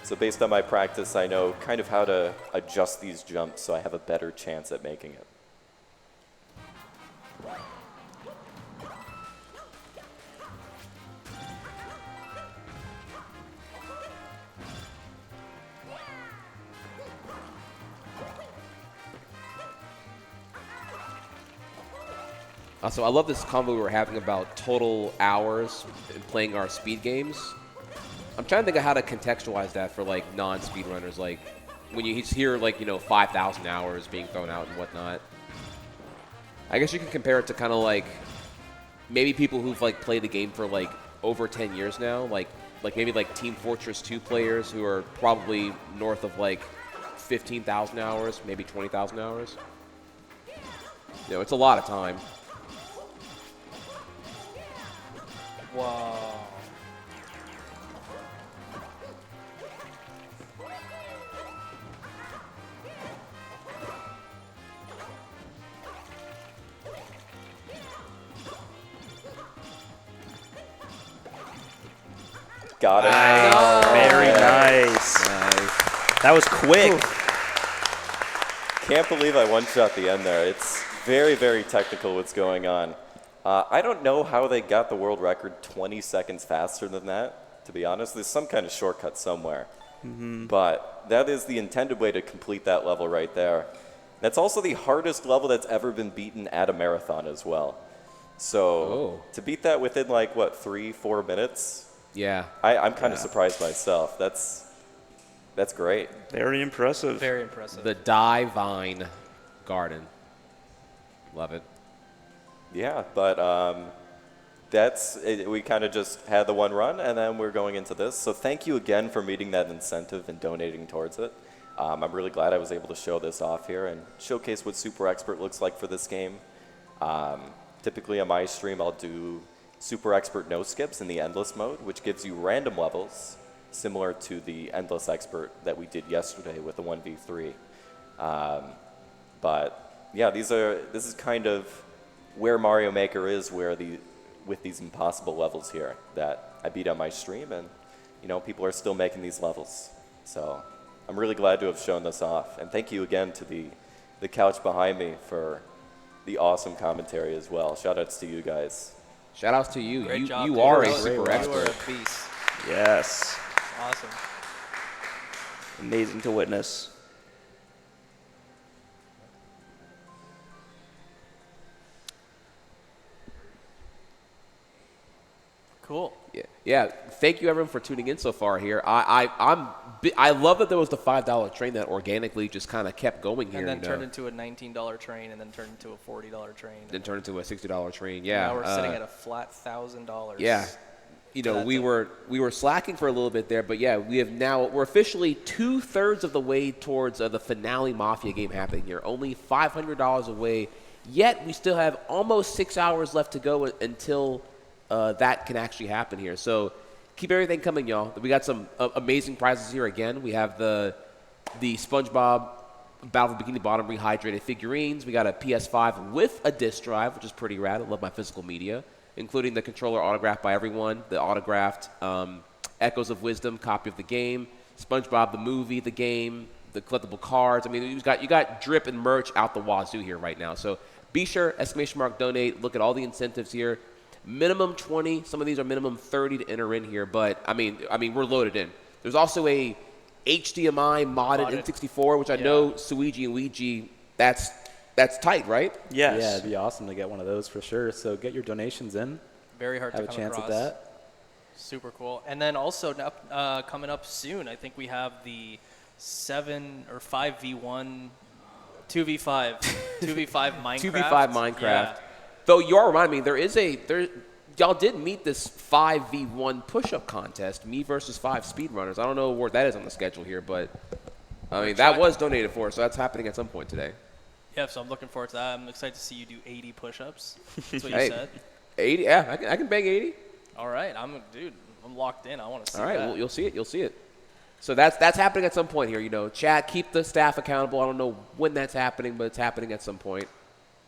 [SPEAKER 2] So based on my practice, I know kind of how to adjust these jumps so I have a better chance at making it.
[SPEAKER 1] So I love this convo we were having about total hours in playing our speed games. I'm trying to think of how to contextualize that for like non-speedrunners, like when you hear like 5,000 hours being thrown out and whatnot. I guess you can compare it to kind of like maybe people who've like played the game for like over 10 years now, like maybe like Team Fortress 2 players who are probably north of like 15,000 hours, maybe 20,000 hours. It's a lot of time.
[SPEAKER 3] Wow.
[SPEAKER 2] Got it.
[SPEAKER 4] Nice. Very nice. That was quick.
[SPEAKER 2] Can't believe I one-shot the end there. It's very, very technical what's going on. I don't know how they got the world record 20 seconds faster than that, to be honest. There's some kind of shortcut somewhere. But that is the intended way to complete that level right there. That's also the hardest level that's ever been beaten at a marathon as well. So to beat that within like, 3-4 minutes?
[SPEAKER 1] Yeah.
[SPEAKER 2] I'm kind of surprised myself. That's great.
[SPEAKER 4] Very impressive.
[SPEAKER 3] Very impressive.
[SPEAKER 1] The Divine Garden. Love it.
[SPEAKER 2] Yeah, but that's it. We kind of just had the one run, and then we're going into this. So thank you again for meeting that incentive and donating towards it. I'm really glad I was able to show this off here and showcase what Super Expert looks like for this game. Typically on my stream, I'll do Super Expert no skips in the Endless mode, which gives you random levels, similar to the Endless Expert that we did yesterday with the 1v3. But yeah, this is kind of where Mario Maker is, with these impossible levels here that I beat on my stream, and people are still making these levels. So I'm really glad to have shown this off, and thank you again to the couch behind me for the awesome commentary as well. Shout outs to you guys.
[SPEAKER 1] Shout outs to you.
[SPEAKER 3] Great job,
[SPEAKER 1] you
[SPEAKER 3] dude.
[SPEAKER 1] are a
[SPEAKER 3] You
[SPEAKER 1] super
[SPEAKER 3] are
[SPEAKER 1] expert.
[SPEAKER 3] a beast.
[SPEAKER 4] Yes.
[SPEAKER 3] Awesome.
[SPEAKER 4] Amazing to witness.
[SPEAKER 3] Cool.
[SPEAKER 1] Yeah. Thank you everyone for tuning in so far here. I love that there was the $5 train that organically just kind of kept going here.
[SPEAKER 3] And then turned into a $19 train, and then turned into a $40 train.
[SPEAKER 1] Then turned into a $60 train. Yeah.
[SPEAKER 3] Now we're sitting at a flat $1,000.
[SPEAKER 1] Yeah. We were slacking for a little bit there, but yeah, we're officially 2/3 of the way towards the finale Mafia game happening here. Only $500 away. Yet we still have almost 6 hours left to go until that can actually happen here. So keep everything coming, y'all. We got some amazing prizes here again. We have the SpongeBob Battle for Bikini Bottom rehydrated figurines. We got a PS5 with a disc drive, which is pretty rad. I love my physical media. including the controller autographed by everyone, the autographed Echoes of Wisdom copy of the game, SpongeBob the movie, the game, the collectible cards. I mean, you got drip and merch out the wazoo here right now. So be sure, !donate. Look at all the incentives here. Minimum 20. Some of these are minimum 30 to enter in here, but I mean, we're loaded in. There's also a HDMI modded N64, which I know Suigi and Ouija. That's tight, right?
[SPEAKER 4] Yes.
[SPEAKER 5] Yeah, it'd be awesome to get one of those for sure. So get your donations in.
[SPEAKER 3] Very hard to
[SPEAKER 5] Have a
[SPEAKER 3] come
[SPEAKER 5] chance
[SPEAKER 3] across.
[SPEAKER 5] at that.
[SPEAKER 3] Super cool. And then also coming up soon, I think we have the 7 or 5v1, 2v5 Minecraft.
[SPEAKER 1] 2v5 Minecraft.
[SPEAKER 3] Yeah.
[SPEAKER 1] Though you are reminding me, y'all did meet this 5v1 push-up contest, me versus 5 speedrunners. I don't know where that is on the schedule here, but I mean that was donated for, so that's happening at some point today.
[SPEAKER 3] Yeah, so I'm looking forward to that. I'm excited to see you do 80 push-ups. That's what you
[SPEAKER 1] Hey,
[SPEAKER 3] said.
[SPEAKER 1] 80? Yeah, I can bang 80.
[SPEAKER 3] All right, I'm locked in. I want to see
[SPEAKER 1] All right,
[SPEAKER 3] that.
[SPEAKER 1] well, you'll see it. You'll see it. So that's happening at some point here. You know, chat, keep the staff accountable. I don't know when that's happening, but it's happening at some point.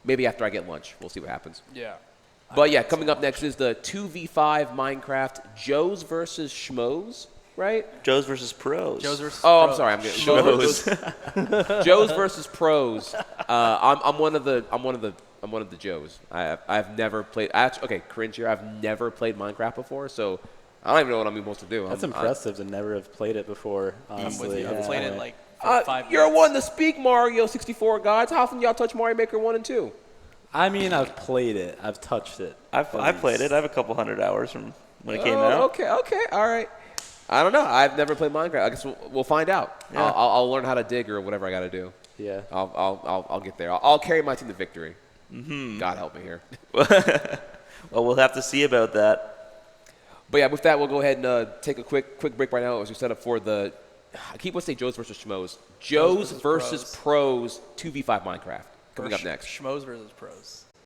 [SPEAKER 1] Maybe after I get lunch. We'll see what happens.
[SPEAKER 3] Yeah.
[SPEAKER 1] But yeah, coming up next is the 2v5 Minecraft Joes versus Schmoes, right?
[SPEAKER 4] Joes versus pros.
[SPEAKER 3] Joe's versus
[SPEAKER 1] Oh,
[SPEAKER 3] Pros.
[SPEAKER 1] I'm sorry. I'm getting
[SPEAKER 4] Schmoes.
[SPEAKER 1] Joes versus pros. I'm one of the Joes. I've never played. Okay, cringe here. I've never played Minecraft before, so I don't even know what I'm supposed to do.
[SPEAKER 5] That's impressive to never have played it before, honestly.
[SPEAKER 3] I've played it like for 5 minutes.
[SPEAKER 1] You're one to speak Mario 64 guys. How often y'all touch Mario Maker 1 and 2?
[SPEAKER 5] I mean, I've played it. I've touched it.
[SPEAKER 4] I've played it. I have a couple hundred hours from when it came out.
[SPEAKER 1] Okay, all right. I don't know. I've never played Minecraft. I guess we'll find out.
[SPEAKER 4] Yeah.
[SPEAKER 1] I'll learn how to dig or whatever I got to do.
[SPEAKER 5] Yeah.
[SPEAKER 1] I'll get there. I'll carry my team to victory. Mm-hmm. God help me here.
[SPEAKER 4] Well, we'll have to see about that.
[SPEAKER 1] But yeah, with that, we'll go ahead and take a quick break right now as we set up for the. I keep wanting to say Joes versus Schmoes. Joes versus pros 2v5 Minecraft coming up next.
[SPEAKER 3] Schmoes versus Pros.